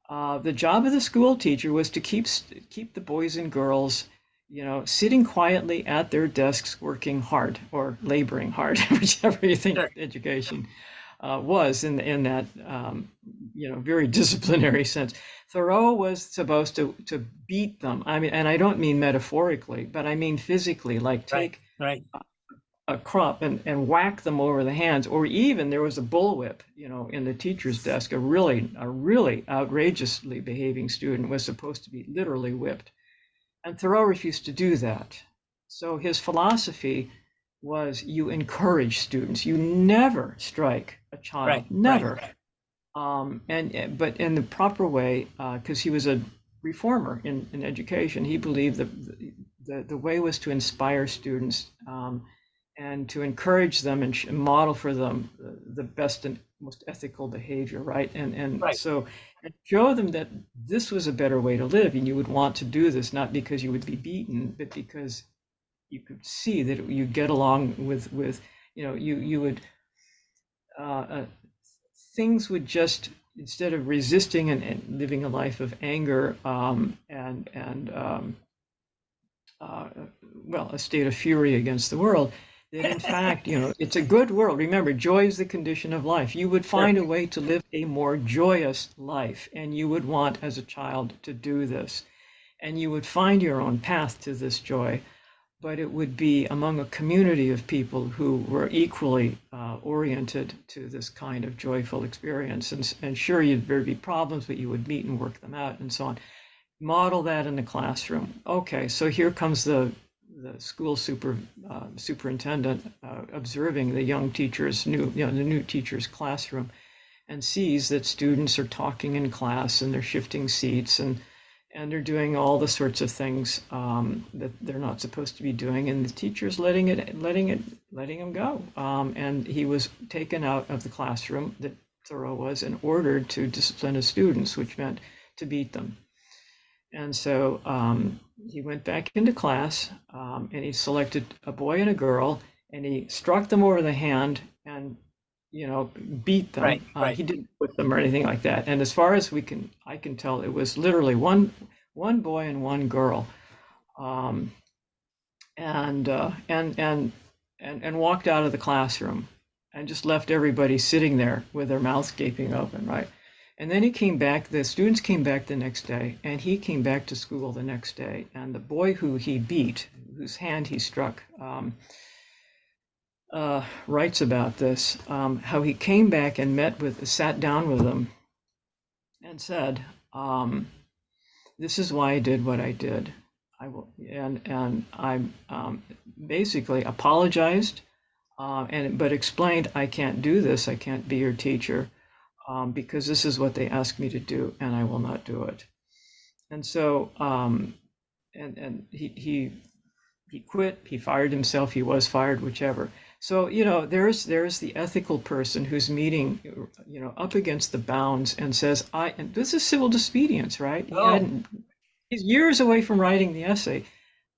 the job of the school teacher was to keep the boys and girls, sitting quietly at their desks, working hard or laboring hard, whichever you think Sure. education. was in that very disciplinary sense. Thoreau was supposed to beat them. I mean, and I don't mean metaphorically, but I mean physically, like Right. take Right. a crop and whack them over the hands, or even there was a bullwhip, in the teacher's desk. A really outrageously behaving student was supposed to be literally whipped, and Thoreau refused to do that. So his philosophy was you encourage students. You never strike a child, Right. Right. never. But in the proper way, because he was a reformer in education. He believed that the way was to inspire students, and to encourage them and model for them the best and most ethical behavior, right? And Right. so and show them that this was a better way to live, and you would want to do this not because you would be beaten, but because you could see that you get along with you would uh, things would just, instead of resisting and living a life of anger, and uh, well, a state of fury against the world, that in fact, it's a good world. Remember, joy is the condition of life. You would Sure. find a way to live a more joyous life, and you would want, as a child, to do this, and you would find your own path to this joy. But it would be among a community of people who were equally oriented to this kind of joyful experience. And sure, there'd be problems, but you would meet and work them out, and so on. Model that in the classroom. Okay, so here comes the school superintendent, observing the young teacher's the new teacher's classroom, and sees that students are talking in class and they're shifting seats, and they're doing all the sorts of things that they're not supposed to be doing, and the teacher's letting them go. And he was taken out of the classroom, that Thoreau was, and ordered to discipline his students, which meant to beat them. And so he went back into class, and he selected a boy and a girl, and he struck them over the hand and beat them. Right. Right. He didn't whip them or anything like that. And as far as I can tell, it was literally one boy and one girl, um, and walked out of the classroom, and just left everybody sitting there with their mouths gaping open, right? And then he came back. The students came back the next day, and he came back to school the next day. And the boy who he beat, whose hand he struck, writes about this, how he came back and sat down with them and said, this is why I did what I did. I will, and I basically apologized, but explained, I can't do this. I can't be your teacher, because this is what they asked me to do, and I will not do it. And so, and he quit. He fired himself. He was fired, whichever. So there's the ethical person who's meeting up against the bounds and says, and this is civil disobedience, right? Oh. He's years away from writing the essay,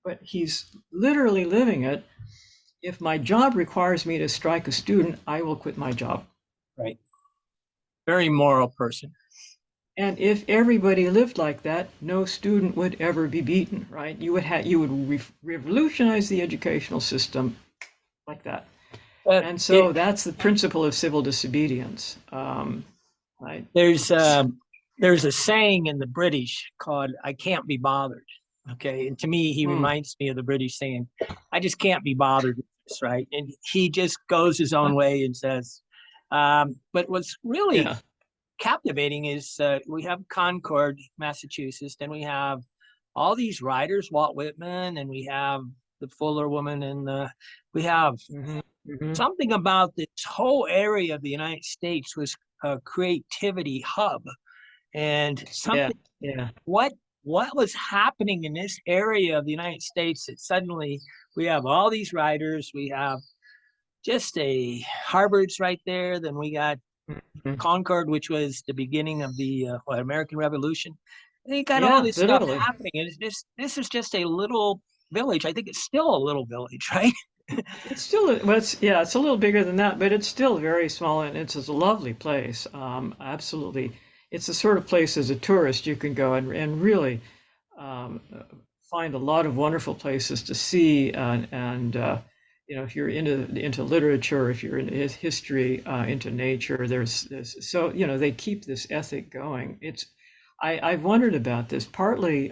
but he's literally living it. If my job requires me to strike a student, I will quit my job. Right. Very moral person. And if everybody lived like that, no student would ever be beaten, right? You would revolutionize the educational system like that. And so that's the principle of civil disobedience. Right? There's a saying in the British called "I can't be bothered." Okay, and to me, he reminds me of the British saying, "I just can't be bothered with this," right? And he just goes his own way and says. But what's really captivating is we have Concord, Massachusetts, then we have all these writers, Walt Whitman, and we have the Fuller woman, and we have something about this whole area of the United States was a creativity hub, and something. What was happening in this area of the United States that suddenly we have all these writers, we have just Harvard's right there, then we got Concord, which was the beginning of the American Revolution. And you got all this stuff happening, and this is just a little village. I think it's still a little village, right? It's still, it's a little bigger than that, but it's still very small, and it's a lovely place. Absolutely, it's the sort of place as a tourist you can go and really find a lot of wonderful places to see, and if you're into literature, if you're into history, into nature, there's so they keep this ethic going. I've wondered about this partly.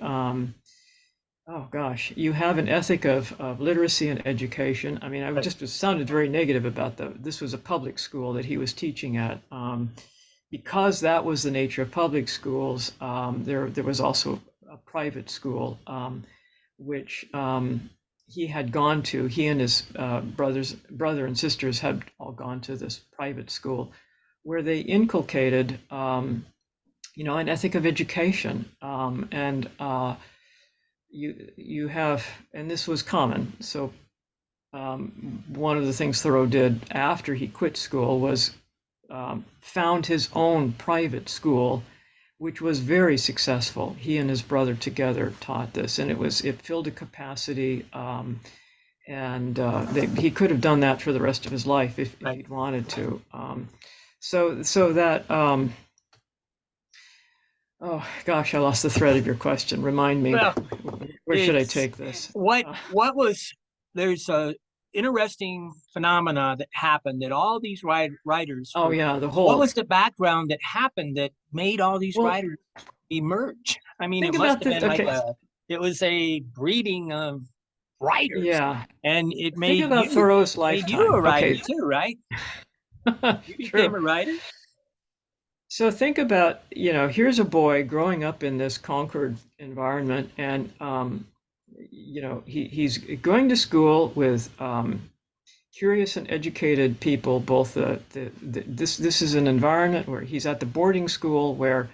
Oh gosh, you have an ethic of literacy and education. I mean, I Right. just sounded very negative about this was a public school that he was teaching at. Because that was the nature of public schools, there was also a private school, which he had gone to. He and his brother and sisters had all gone to this private school, where they inculcated, an ethic of education, and you have, and this was common. So one of the things Thoreau did after he quit school was found his own private school, which was very successful. He and his brother together taught this, and it filled a capacity, and he could have done that for the rest of his life if Right. he'd wanted to. So that. Oh gosh, I lost the thread of your question. Remind me, Well, where should I it's take this? what was there's a interesting phenomena that happened that all these writers Oh were. yeah, the What whole. was the background that happened that made all these Well, writers emerge? I mean, it think must about have this. been like Okay, it was a breeding of writers, yeah. and it Think about Thoreau's made you lifetime. a writer Okay, too, right? You became true. a writer. So think about, here's a boy growing up in this Concord environment, and he's going to school with curious and educated people. Both this is an environment where he's at the boarding school where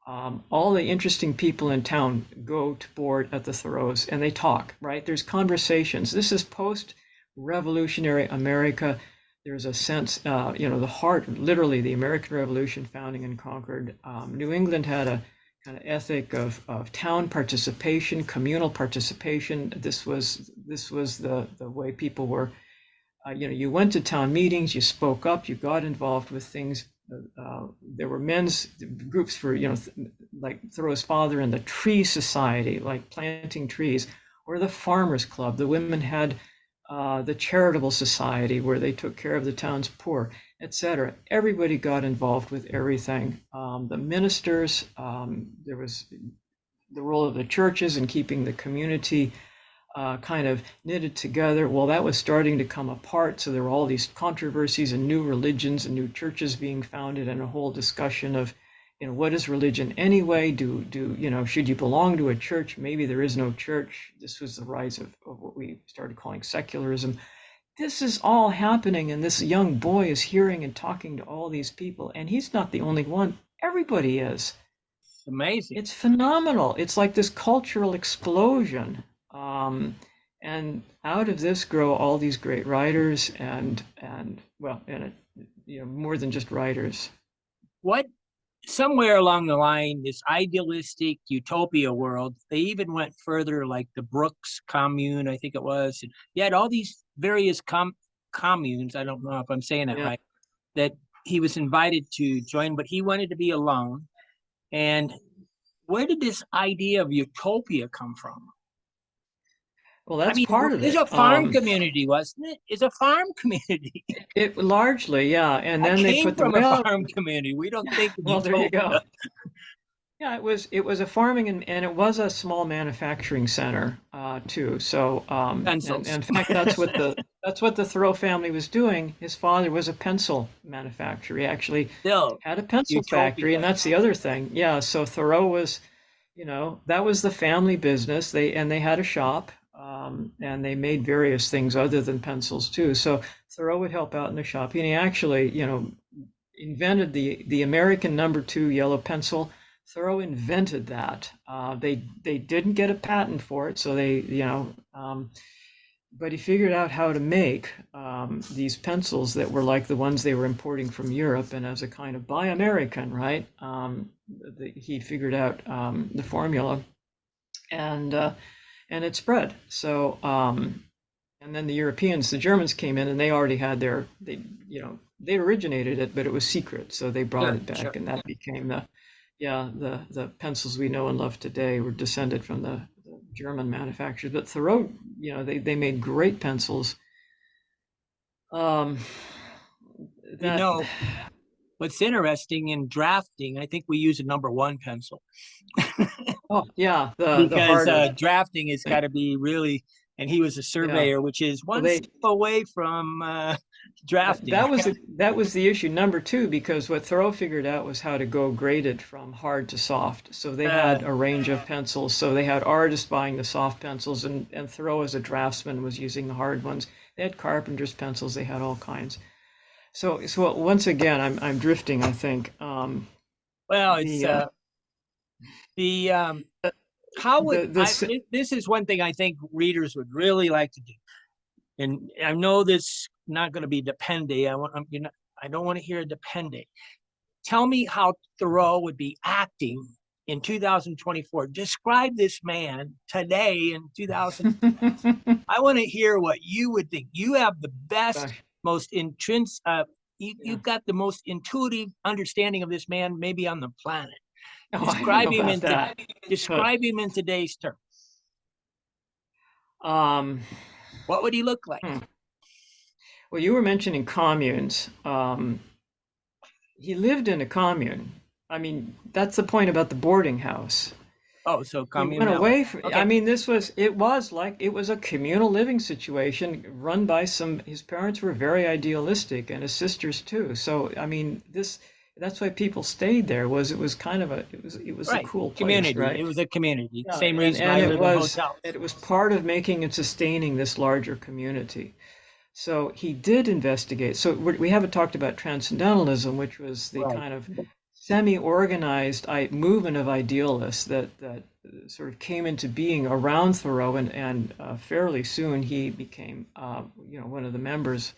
all the interesting people in town go to board at the Thoreaus and they talk. Right? There's conversations. This is post-revolutionary America. There's a sense, the heart, literally the American Revolution founding in Concord. New England had a kind of ethic of town participation, communal participation. This was the way people were. You went to town meetings, you spoke up, you got involved with things. There were men's groups for, like Thoreau's father in the Tree Society, like planting trees, or the Farmers Club. The women had the Charitable Society, where they took care of the town's poor, etc. Everybody got involved with everything. The ministers, there was the role of the churches in keeping the community kind of knitted together. Well, that was starting to come apart. So there were all these controversies and new religions and new churches being founded, and a whole discussion of, what is religion anyway? Should you belong to a church? Maybe there is no church. This was the rise of what we started calling secularism. This is all happening, and this young boy is hearing and talking to all these people, and he's not the only one. Everybody is. It's amazing. It's phenomenal. It's like this cultural explosion. And out of this grow all these great writers and more than just writers. What somewhere along the line, this idealistic utopia world, they even went further, like the Brooks commune, I think it was. And you had all these various communes. I don't know if I'm saying that Yeah. right. That he was invited to join, but he wanted to be alone. And where did this idea of utopia come from? Well, I that's mean, part of it's it. a farm community, wasn't it? It's a farm community. It largely, yeah. And I then they came put the from a farm community. We don't think of well, there you go. utopia. Yeah, it was a farming and it was a small manufacturing center too. So and Pencils. in fact that's what the Thoreau family was doing. His father was a pencil manufacturer. He actually Still, had a pencil factory, utopia. and that's the other thing. Yeah, so Thoreau was, that was the family business. They had a shop, and they made various things other than pencils too. So Thoreau would help out in the shop, and he actually, invented the American #2 yellow pencil. Thoreau invented that. They didn't get a patent for it, so but he figured out how to make these pencils that were like the ones they were importing from Europe, and as a kind of buy American, right? He figured out the formula, and it spread. So and then the Europeans, the Germans came in, and they already had they originated it, but it was secret, so they brought it back, Sure. and that became the pencils we know and love today were descended from the German manufacturers. But Thoreau, they made great pencils, Um, You that know, what's interesting in drafting, I think we use a number one pencil oh yeah, the because harder drafting has got thing. to be really, and he was a Yeah. surveyor, which is Well, one step away from drafting. that was the issue number two, because what Thoreau figured out was how to go graded from hard to soft. So they Uh, had a range of pencils. So they had artists buying the soft pencils, and Thoreau as a draftsman was using the hard ones. They had carpenter's pencils. They had all kinds. So once again, I'm drifting, I think. well, it's The the how would I? this This is one thing I think readers would really like to do, and I know this not going to be depende. I don't want to hear depende. Tell me how Thoreau would be acting in 2024. Describe this man today in 2000. I want to hear what you would think. You have the best, gosh, most intrinsic. yeah. You've got the most intuitive understanding of this man, maybe on the planet. Oh, I don't know Describe him about in that. But describe him in today's terms. um, What would he look like? hmm. Well, you were mentioning communes. He lived in a commune. I mean, that's the point about the boarding house. Oh, so He went communal. away from, I Okay, mean, it was a communal living situation run by some, his parents were very idealistic and his sisters too. So, I mean, that's why people stayed there was it was kind of it was a right. cool place, Community. right? It was a community. Yeah, Same reason and I live in hotels. it was part of making and sustaining this larger community. So he did investigate. So we haven't talked about transcendentalism, which was the Right. kind of semi-organized movement of idealists that sort of came into being around Thoreau, and fairly soon he became, one of the members.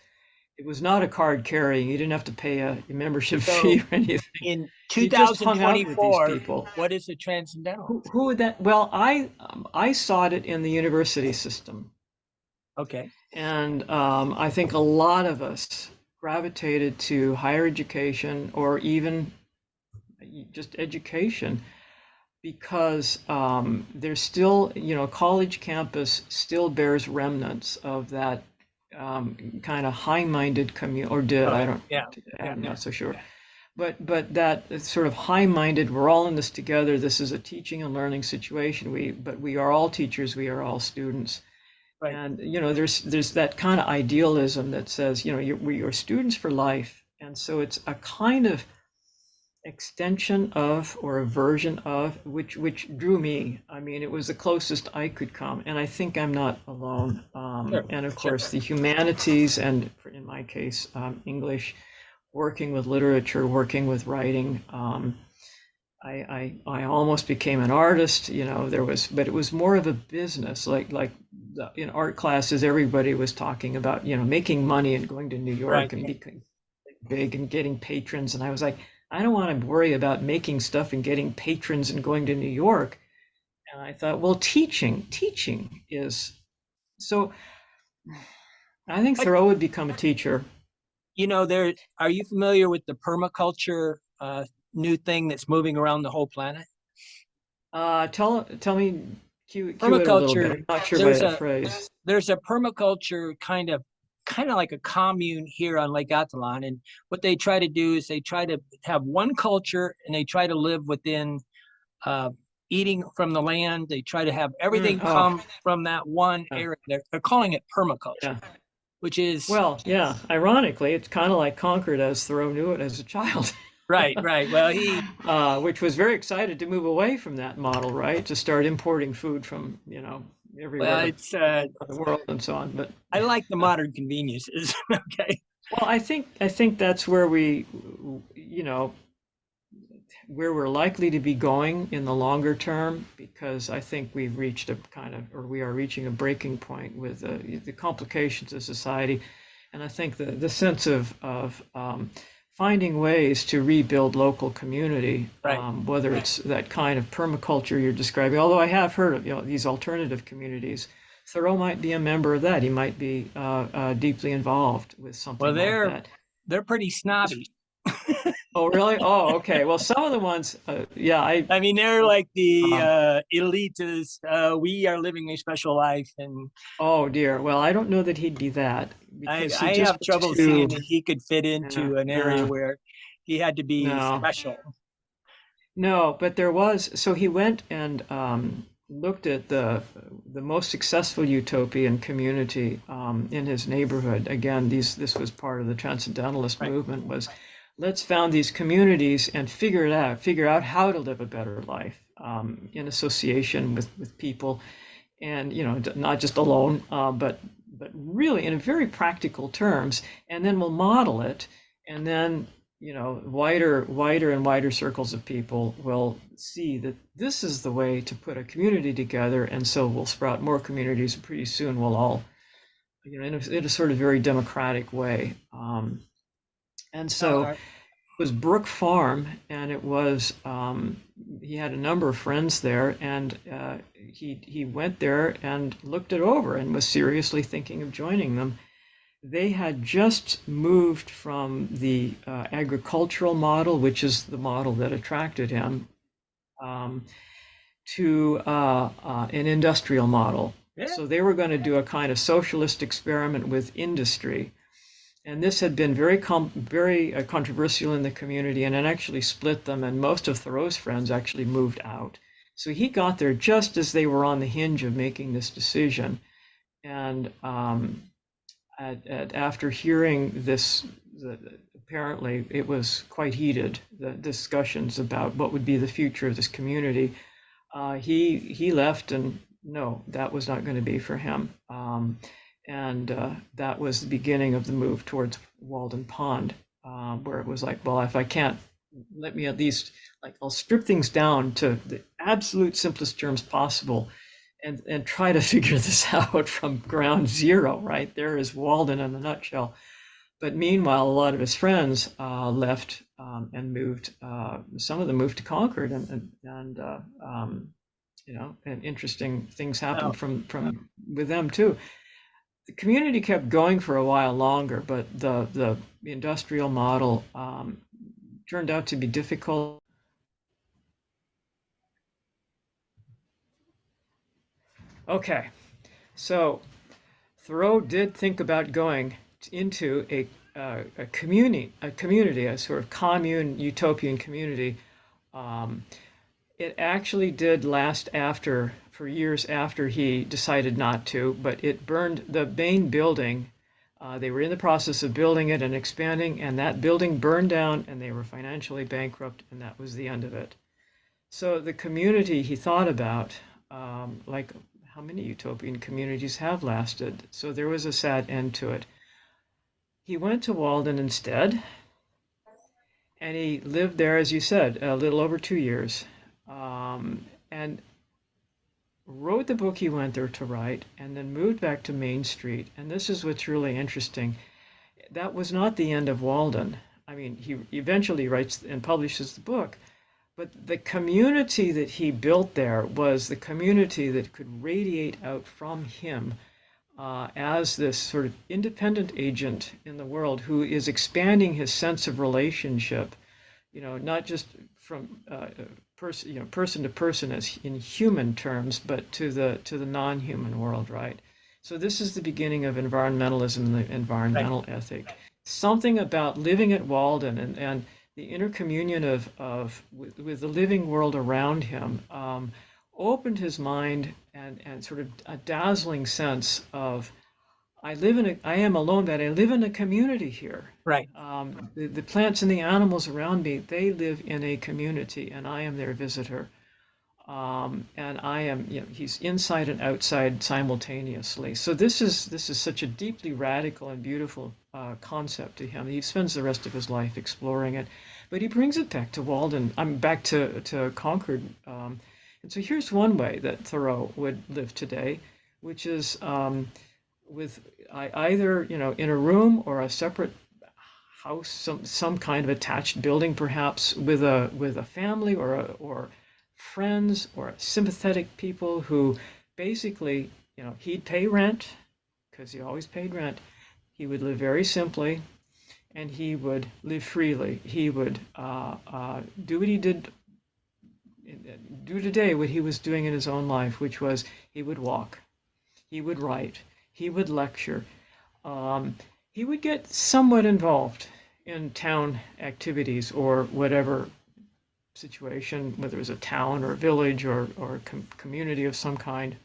It was not a card carrying. You didn't have to pay a membership So fee or anything. in You just hung out with these 2024, people. what is a transcendentalist? Who would that? Well, I sought it in the university system. Okay. And I think a lot of us gravitated to higher education or even just education because there's still, college campus still bears remnants of that kind of high-minded community, or did, Oh, I don't, yeah. Yeah. I'm not so sure. But that sort of high-minded, we're all in this together. This is a teaching and learning situation. But we are all teachers. We are all students. Right. And there's that kind of idealism that says, we are students for life, and so it's a kind of extension of or a version of which drew me. I mean, it was the closest I could come, and I think I'm not alone. Sure. And of Sure. course, the humanities, and in my case, English, working with literature, working with writing. I almost became an artist, but it was more of a business. In art classes, everybody was talking about, making money and going to New Right. York and becoming big and getting patrons. And I was like, I don't want to worry about making stuff and getting patrons and going to New York. And I thought, well, teaching is so. I think But Thoreau would become a teacher. there. Are you familiar with the permaculture new thing that's moving around the whole planet? Tell me, cue it a little bit. Permaculture. I'm not sure by There's that a phrase. there's a permaculture kind of like a commune here on Lake Atlan, and what they try to do is they try to have one culture and they try to live within uh, eating from the land. They try to have everything Oh, come from that one yeah. area. They're calling it permaculture, Yeah. which is Well, yeah, ironically, it's kind of like Concord as Thoreau knew it as a child, right, right. Well, he which was very excited to move away from that model, right? To start importing food from, well, everywhere it's in the world and so on. But I like the modern conveniences. Okay, well, I think that's where you know, where we're likely to be going in the longer term, because I think we've reached a kind of, or we are reaching a breaking point with the complications of society. And I think the sense of finding ways to rebuild local community, right. whether it's that kind of permaculture you're describing, although I have heard of these alternative communities. Thoreau might be a member of that. He might be Well, deeply involved with something like that. they're pretty snobby. Oh, really? Oh, okay. Well, some of the ones, yeah, I mean, they're like the um, elitist. We are living a special life, and oh dear. Well, I don't know that he'd be that I because he I just have was trouble too, seeing that he could fit yeah, into an area no, where he had to be no. special. No, but there was, so he went and looked at the most successful utopian community in his neighborhood. Again, this was part of the transcendentalist Right. movement was let's found these communities and figure out how to live a better life in association with people and not just alone, but really in a very practical terms, and then we'll model it, and then wider and wider circles of people will see that this is the way to put a community together, and so we'll sprout more communities, and pretty soon we'll all, in a sort of very democratic way. And so Uh, was Brook Farm, and it was he had a number of friends there, and he went there and looked it over and was seriously thinking of joining them. They had just moved from the agricultural model, which is the model that attracted him, um, to an industrial model. yeah. So they were going to do a kind of socialist experiment with industry, and this had been very controversial in the community, and it actually split them. And most of Thoreau's friends actually moved out. So he got there just as they were on the hinge of making this decision. And after hearing this, apparently it was quite heated, the discussions about what would be the future of this community. He left, and no, that was not going to be for him. And that was the beginning of the move towards Walden Pond, where it was like, well, if I can't, let me at least, like, I'll strip things down to the absolute simplest terms possible, and try to figure this out from ground zero. Right there is Walden in a nutshell. But meanwhile, a lot of his friends left and moved. Some of them moved to Concord, and interesting things Oh, happened from with them too. The community kept going for a while longer, but the industrial model turned out to be difficult. Okay, so Thoreau did think about going into a community, a sort of commune, utopian community. Um, it actually did last for years after he decided not to, but it burned the main building. They were in the process of building it and expanding, and that building burned down, and they were financially bankrupt, and that was the end of it. So the community he thought about, like how many utopian communities have lasted? So there was a sad end to it. He went to Walden instead, and he lived there, as you said, a little over 2 years, and wrote the book he went there to write, and then moved back to Main Street. And this is what's really interesting. That was not the end of Walden. I mean, he eventually writes and publishes the book, but the community that he built there was the community that could radiate out from him as this sort of independent agent in the world who is expanding his sense of relationship, not just from person to person as in human terms, but to the non-human world, right? So this is the beginning of environmentalism and the right. environmental ethic. Something about living at Walden and the intercommunion with the living world around him opened his mind, and sort of a dazzling sense of I am alone, but I live in a community here. Right. The plants and the animals around me, they live in a community, and I am their visitor. And I am, he's inside and outside simultaneously. So this is such a deeply radical and beautiful concept to him. He spends the rest of his life exploring it, but he brings it back to Walden. I'm back to Concord. And so here's one way that Thoreau would live today, which is with either in a room or a separate house, some kind of attached building, perhaps with a family or friends or sympathetic people who basically, he'd pay rent because he always paid rent. He would live very simply, and he would live freely. He would do what he did, do today what he was doing in his own life, which was he would walk, he would write, he would lecture, um, he would get somewhat involved in town activities or whatever situation, whether it was a town or a village or a community of some kind.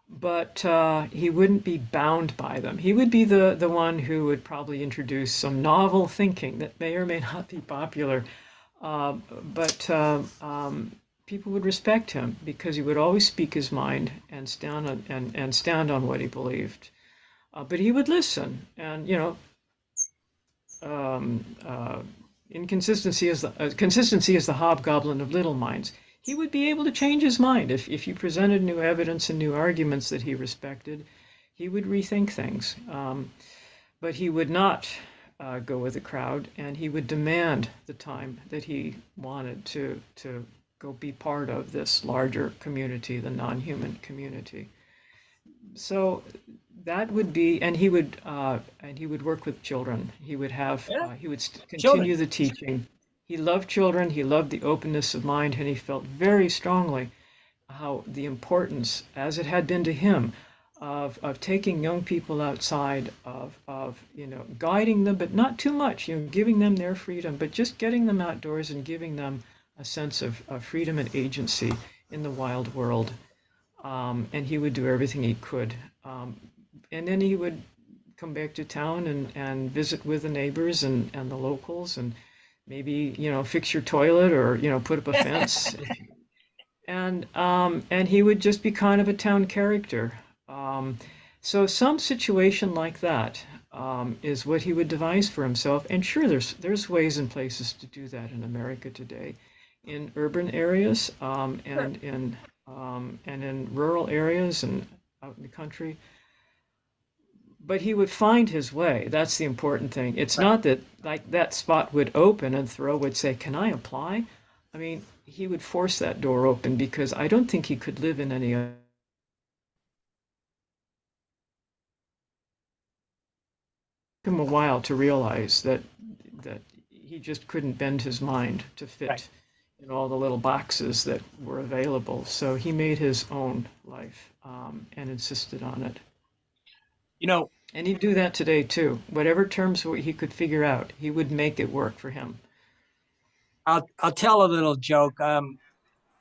But he wouldn't be bound by them. He would be the one who would probably introduce some novel thinking that may or may not be popular. But people would respect him because he would always speak his mind and stand on what he believed. But he would listen, and um, uh, consistency is the hobgoblin of little minds. He would be able to change his mind if you presented new evidence and new arguments that he respected. He would rethink things, but he would not go with the crowd, and he would demand the time that he wanted to go be part of this larger community, the non-human community. So that would be, and he would work with children. He would have Yeah, he would children. continue the teaching. He loved children. He loved the openness of mind, and he felt very strongly how the importance, as it had been to him, of taking young people outside, of guiding them, but not too much. Giving them their freedom, but just getting them outdoors and giving them a sense of freedom and agency in the wild world. And he would do everything he could. Um, and then he would come back to town and visit with the neighbors and the locals and maybe, fix your toilet or, put up a fence. And he would just be kind of a town character. Um, so some situation like that is what he would devise for himself. And sure, there's ways and places to do that in America today, in urban areas Sure. and in rural areas and out in the country. But he would find his way. That's the important thing. It's Right. not that like that spot would open and Thoreau would say, "Can I apply?" I mean, he would force that door open because I don't think he could live in any other. It took him a while to realize that he just couldn't bend his mind to Right. fit in all the little boxes that were available. So he made his own life and insisted on it. You know, And he'd do that today too. Whatever terms he could figure out, he would make it work for him. I'll tell a little joke.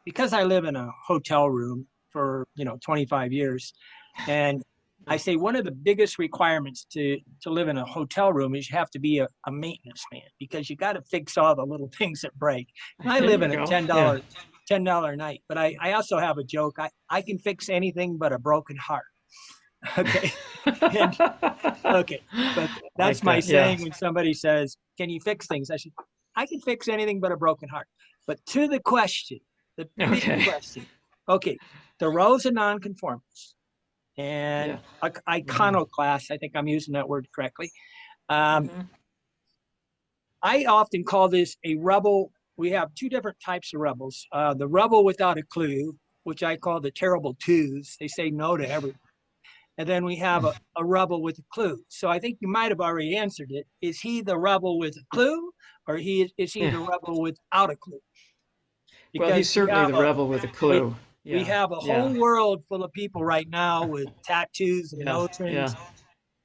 Because I live in a hotel room for 25 years, and I say one of the biggest requirements to live in a hotel room is you have to be a maintenance man because you got to fix all the little things that break. And I There live you in a go. ten Yeah. dollar $10 a night, but I also have a joke. I can fix anything but a broken heart. Okay. And okay, but that's Like my that. Yeah. saying when somebody says, "Can you fix things?" I can fix anything but a broken heart. But to the question, the big Okay. question. Okay, Thoreau's a nonconformist and Yeah. Hmm. iconoclast. I think I'm using that word correctly. Um, Hmm. I often call this a rebel. We have two different types of rebels. The rebel without a clue, which I call the terrible twos. They say no to everything. And then we have a rebel with a clue. So I think you might have already answered it. Is he the rebel with a clue, or is he Yeah. the rebel without a clue? Well, Because he's certainly the rebel with a we clue. we Yeah. have a Yeah. whole world full of people right now with tattoos and Yeah. nose Yeah. rings,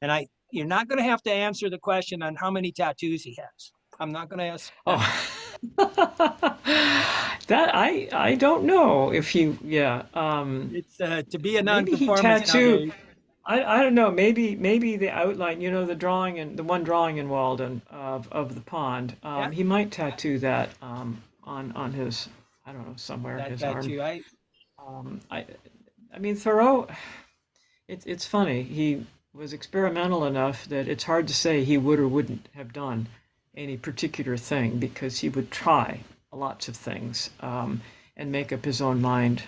and you're not going to have to answer the question on how many tattoos he has. I'm not going to ask that. Oh. That I don't know if he, yeah. It's to be a Maybe he nonconformist tattooed. nowadays. I don't know. Maybe the outline, the drawing and the one drawing in Walden of the pond. Yeah, He might tattoo that on his, I don't know, somewhere that his arm. tattoo. I Um, I I mean Thoreau. It's funny. He was experimental enough that it's hard to say he would or wouldn't have done any particular thing because he would try lots of things and make up his own mind.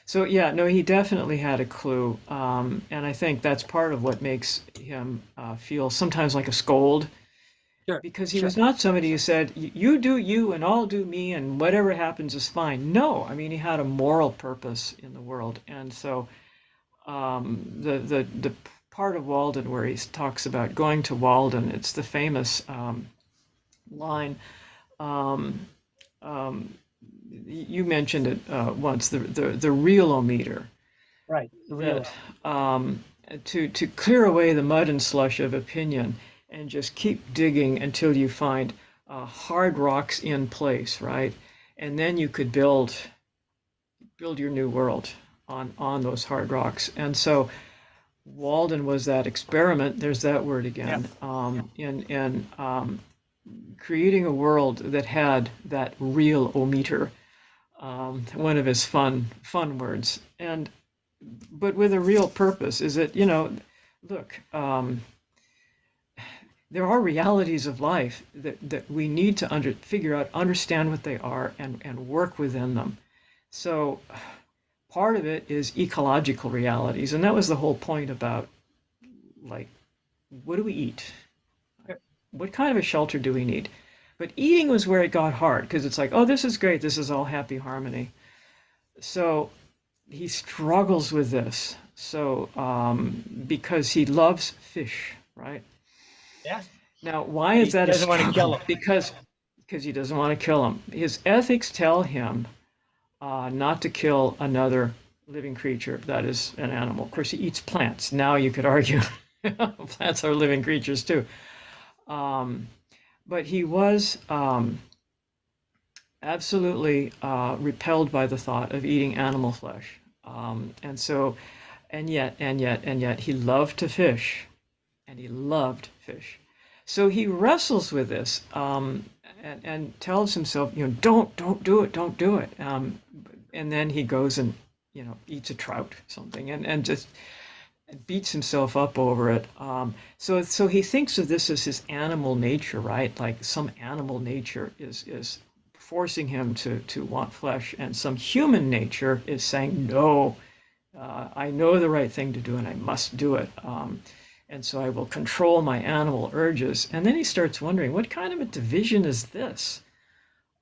So yeah, no, he definitely had a clue, and I think that's part of what makes him feel sometimes like a scold sure, because he sure. was not somebody who said you do you and I'll do me and whatever happens is fine. No, I mean he had a moral purpose in the world, and so the part of Walden where he talks about going to Walden. It's the famous line. Um, um, you mentioned it once, the realometer, Right. The that real. um, to clear away the mud and slush of opinion and just keep digging until you find hard rocks in place, right? And then you could build your new world on those hard rocks. And so Walden was that experiment. There's that word Yeah. again. In creating a world that had that real ometer, one of his fun words, and but with a real purpose. Is it, look, there are realities of life that we need to figure out, understand what they are, and work within them. So part of it is ecological realities, and that was the whole point about, like, what do we eat? What kind of a shelter do we need? But eating was where it got hard because it's like, oh, this is great. This is all happy harmony. So he struggles with this. So because he loves fish, right? Yeah. Now, why But is he that a doesn't want to kill struggle? them. Because he doesn't want to kill him. His ethics tell him not to kill another living creature that is an animal. Of course, he eats plants. Now you could argue plants are living creatures too. Um, but he was absolutely repelled by the thought of eating animal flesh. And so, and yet, he loved to fish, and he loved fish. So he wrestles with this and tells himself, don't do it, don't do it. And then he goes and, eats a trout or something and just beats himself up over it. So he thinks of this as his animal nature, right? Like some animal nature is forcing him to want flesh, and some human nature is saying, no, I know the right thing to do and I must do it. And so I will control my animal urges. And then he starts wondering, what kind of a division is this?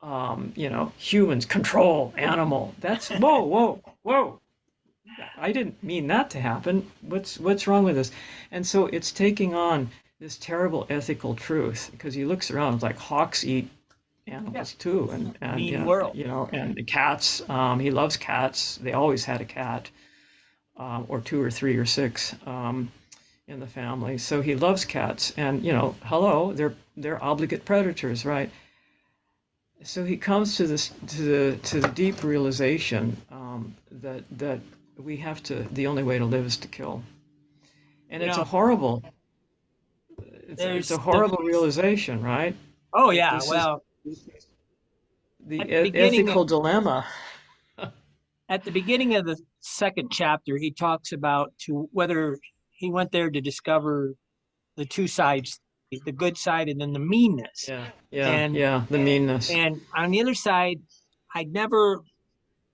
Humans control animal. That's whoa, whoa, whoa. I didn't mean that to happen. What's wrong with this? And so it's taking on this terrible ethical truth because he looks around, it's like hawks eat Yeah. animals too, and Mean world. and the cats. He loves cats. They always had a cat, or two or three or six in the family. So he loves cats, and hello, they're obligate predators, right? So he comes to this to the deep realization that we have to. The only way to live is to kill, and You it's a know, horrible. It's a there's the. horrible realization, right? Oh That yeah. this is Well, the at the beginning of ethical dilemma. at the beginning of the second chapter, he talks about to whether he went there to discover the two sides, the good side and then the meanness. Yeah, yeah, And yeah. The meanness. and on the other side, I never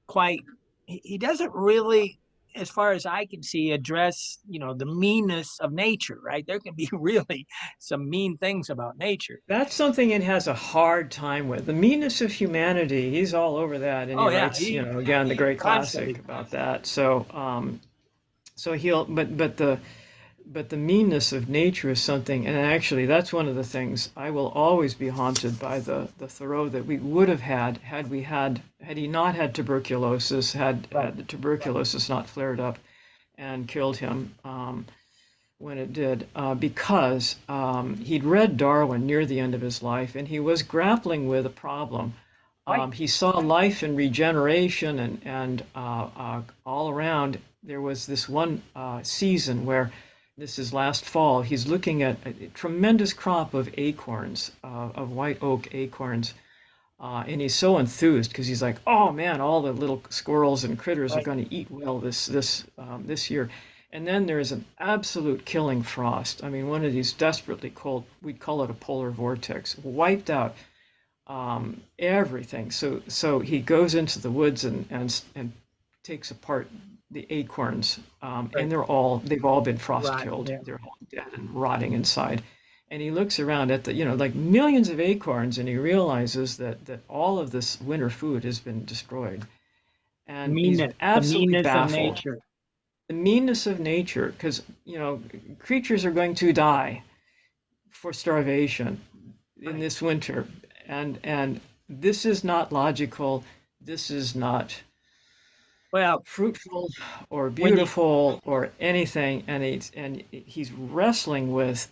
quite he doesn't really, as far as I can see, address the meanness of nature, right? There can be really some mean things about nature. That's something it has a hard time with. The meanness of humanity, he's all over that, and he Oh yeah, writes, he again, the great classic constantly. about that. So he'll, but the meanness of nature is something, and actually, that's one of the things I will always be haunted by the Thoreau that we would have had he not had tuberculosis, Right. had the tuberculosis not flared up and killed him. When it did, because he'd read Darwin near the end of his life, and he was grappling with a problem. Right. He saw life and regeneration, and all around there was this one season where this is last fall. He's looking at a tremendous crop of acorns, of white oak acorns, and he's so enthused because he's like, "Oh man, all the little squirrels and critters are Right. going to eat well this year." And then there's an absolute killing frost. I mean, one of these desperately cold, we'd call it a polar vortex, wiped out everything. So he goes into the woods and takes apart the acorns, Right. and they've all been frost Right. killed. Yeah. They're all dead and rotting inside. And he looks around at the, like millions of acorns, and he realizes that all of this winter food has been destroyed. And he's Meanness, the absolutely meanness of baffled. nature. the meanness of nature, because creatures are going to die for starvation in Right. this winter, and this is not logical. This is not Well, fruitful or when you beautiful or anything, and he's wrestling with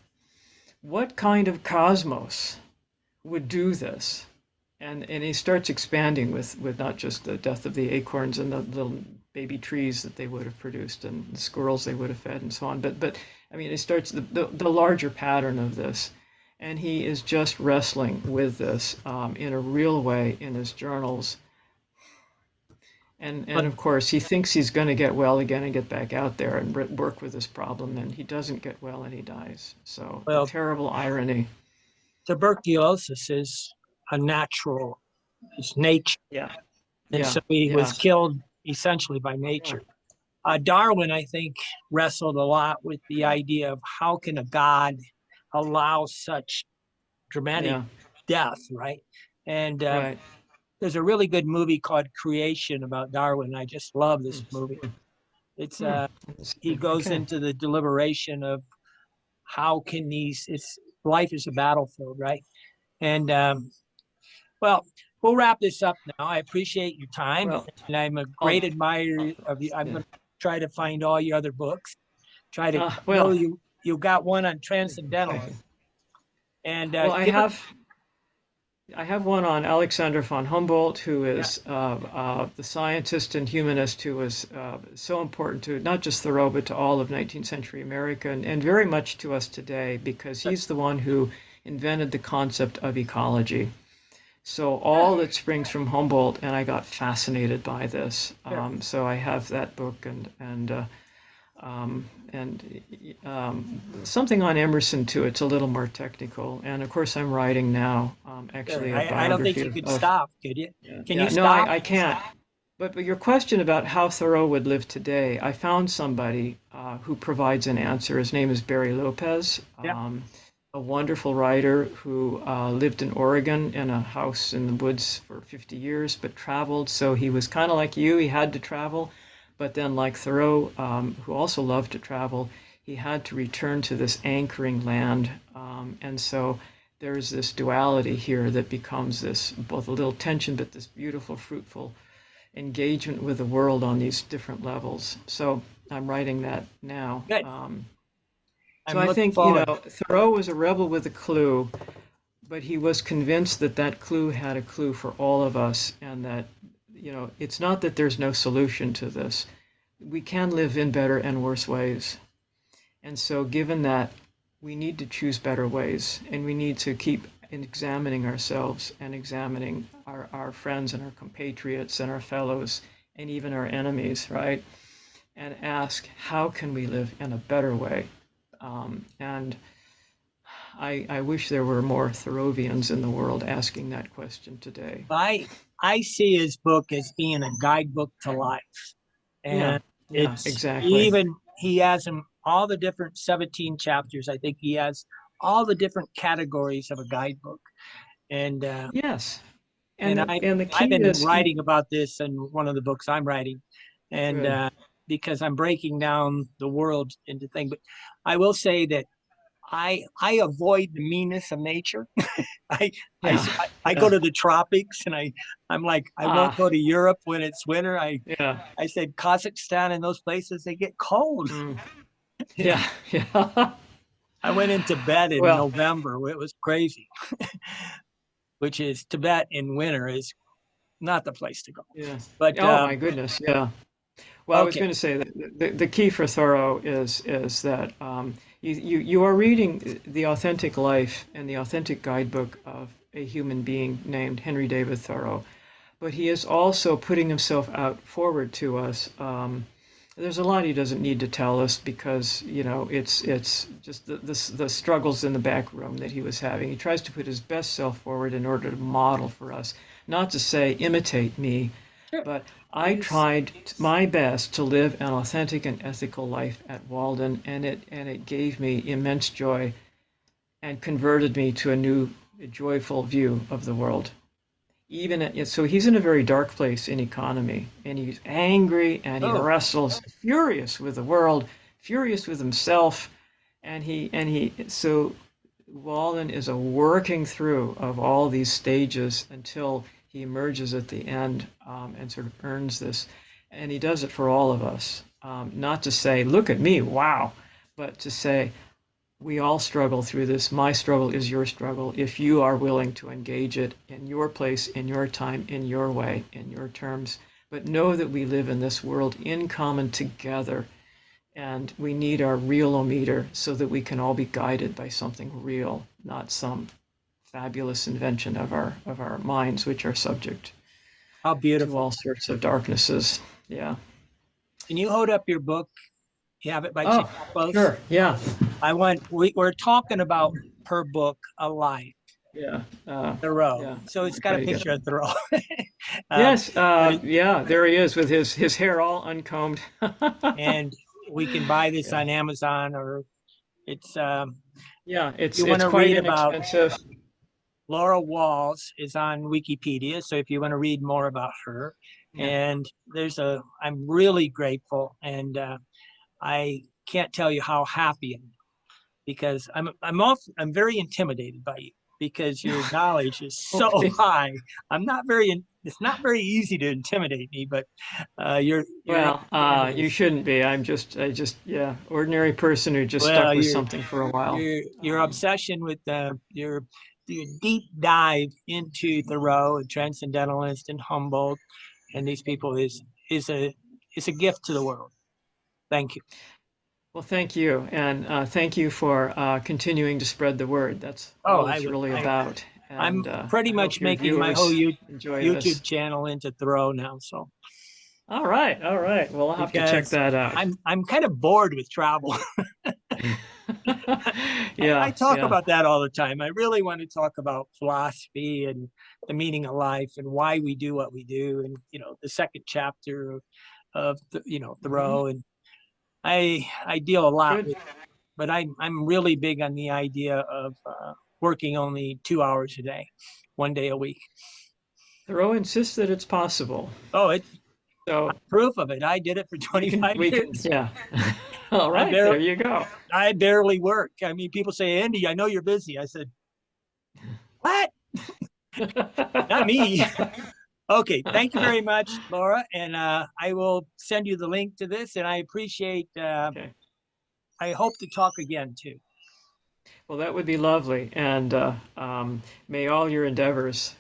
what kind of cosmos would do this. And he starts expanding with not just the death of the acorns and the little baby trees that they would have produced and the squirrels they would have fed and so on, but I mean, it starts the larger pattern of this, and he is just wrestling with this in a real way in his journals. And but of course, he thinks he's going to get well again and get back out there and work with this problem, and he doesn't get well and he dies. So the well, terrible irony. tuberculosis is a natural, it's nature, Yeah, and yeah, so he was yeah, killed essentially by yeah, nature. Darwin, I think, wrestled a lot with the idea of how can a God allow such dramatic yeah. death, right? And Right. there's a really good movie called Creation about Darwin. I just love this Mm, movie. It's mm, mm. he goes Okay. into the deliberation of how can these. It's life is a battlefield, right? And well, we'll wrap this up now. I appreciate your time, Well, and I'm a I'll, great admirer of you. I'm yeah. going to try to find all your other books. Try to know Well, you got one on thank you, thank you. transcendentalism, and Well, give it. I have one on Alexander von Humboldt, who Yeah, is the scientist and humanist who was so important to not just Thoreau, but to all of 19th century America, and very much to us today, because he's the one who invented the concept of ecology. So yeah, all that springs from Humboldt, and I got fascinated by this. sure. So I have that book and something on Emerson too. It's a little more technical, and of course I'm writing now, Sure. actually a I don't think biography you could of stop, could you? yeah, Can you yeah. No, stop? I can't. But your question about how Thoreau would live today, I found somebody who provides an answer. His name is Barry Lopez, Yeah. a wonderful writer who lived in Oregon in a house in the woods for 50 years, but traveled. So he was kind of like you. He had to travel. But then, like Thoreau, who also loved to travel, he had to return to this anchoring land. And so there's this duality here that becomes this both a little tension, but this beautiful, fruitful engagement with the world on these different levels. So I'm writing that now. Good. So I'm I looking think, forward. Thoreau was a rebel with a clue, but he was convinced that that clue had a clue for all of us, and that, it's not that there's no solution to this. We can live in better and worse ways. And so, given that, we need to choose better ways, and we need to keep examining ourselves and examining our friends and our compatriots and our fellows and even our enemies, right? And ask, how can we live in a better way? And I wish there were more Thoreauvians in the world asking that question today. I see his book as being a guidebook to life, Yeah, and yeah, it's exactly. even he has them all the different 17 chapters. I think he has all the different categories of a guidebook, and Yes. and And the I've key been is writing about this in one of the books I'm writing, and good. because I'm breaking down the world into things. But I will say that I avoid the meanness of nature. I, I Yeah. I go Yeah. to the tropics, and I'm like I won't Ah, go to Europe when it's winter. yeah. I said Kazakhstan and those places they get cold. Mm, You know, yeah. Yeah. I went in Tibet in Well, November. It was crazy, which is Tibet in winter is not the place to go. yeah. But Oh my goodness. Yeah. Well, I was okay, going to say that the key for Thoreau is that you are reading the authentic life and the authentic guidebook of a human being named Henry David Thoreau, but he is also putting himself out forward to us. There's a lot he doesn't need to tell us because it's just the struggles in the back room that he was having. He tries to put his best self forward in order to model for us, not to say imitate me, sure. but I He's tried my best to live an authentic and ethical life at Walden, and it gave me immense joy and converted me to a new joyful view of the world. So he's in a very dark place in economy, and he's angry and he Oh, wrestles, furious with the world, furious with himself, so Walden is a working through of all these stages until he emerges at the end, and sort of earns this, and he does it for all of us, not to say, "Look at me, wow," but to say, we all struggle through this. My struggle is your struggle if you are willing to engage it in your place, in your time, in your way, in your terms. But know that we live in this world in common together, and we need our real-o-meter so that we can all be guided by something real, not some fabulous invention of our minds, which are subject how to beautiful. all sorts of darknesses. Yeah. Can you hold up your book? You have it by chance Oh, close? sure. Yeah. We're talking about her book, A Life, Yeah. Thoreau. Yeah. So it's I'll got try a to get picture of Thoreau. um, Yes, but it, yeah, there he is with his hair all uncombed. and we can buy this Yeah, on Amazon, or it's yeah, if you want it's to quite read about inexpensive. Laura Walls is on Wikipedia. So if you want to read more about her, Yeah, and I'm really grateful, and I can't tell you how happy I am because I'm very intimidated by you because your knowledge is so okay. high. It's not very easy to intimidate me, but your Well, understanding you is shouldn't be. I just, yeah, ordinary person who just well, stuck with something for a while. your obsession with your deep dive into Thoreau and Transcendentalist and Humboldt and these people is a is a gift to the world. Thank you. Well, thank you, and thank you for continuing to spread the word. That's Oh, all it's really about. I'm And pretty I hope much your making my whole viewers enjoy YouTube this. channel into Thoreau now, so All right, all right. Well, I'll have to check because that out. I'm kind of bored with travel. I Yeah, talk yeah. about that all the time. I really want to talk about philosophy and the meaning of life and why we do what we do, and the second chapter of Mhm. Thoreau, and I deal a lot Good. with, but I'm really big on the idea of working only 2 hours a day, 1 day a week. Thoreau insists that it's possible. Oh, it's So proof of it. I did it for we 25 can, years. yeah. All I right, barely there you go. I barely work. I mean, people say, Andy, I know you're busy. I said, what? Not me. Okay, thank you very much, Laura, and I will send you the link to this. And I appreciate. Okay. I hope to talk again too. Well, that would be lovely. And may all your endeavors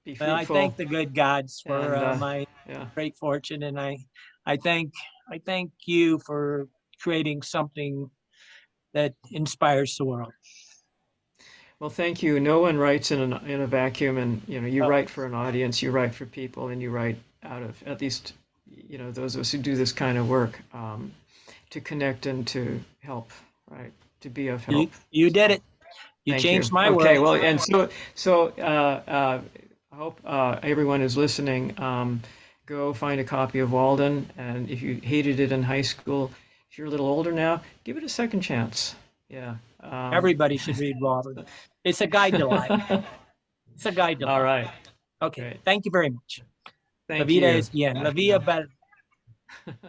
be Well, I fruitful. thank the good gods for And my yeah. great fortune, and I thank I thank you for creating something that inspires the world. Well, thank you. No one writes in a vacuum, and you Oh, write for an audience, you write for people, and you write out of at least those of us who do this kind of work, to connect and to help, right? To be of help. you did So it. You thank you. changed my Okay, world. well, and I hope everyone is listening. Go find a copy of Walden, and if you hated it in high school, if you're a little older now, give it a second chance. Yeah. Everybody should read Robert. It's a guide to life. It's a guide to All life. right. Okay, Great. thank you very much. La Thank vida you. es bien. La Bye for vida now.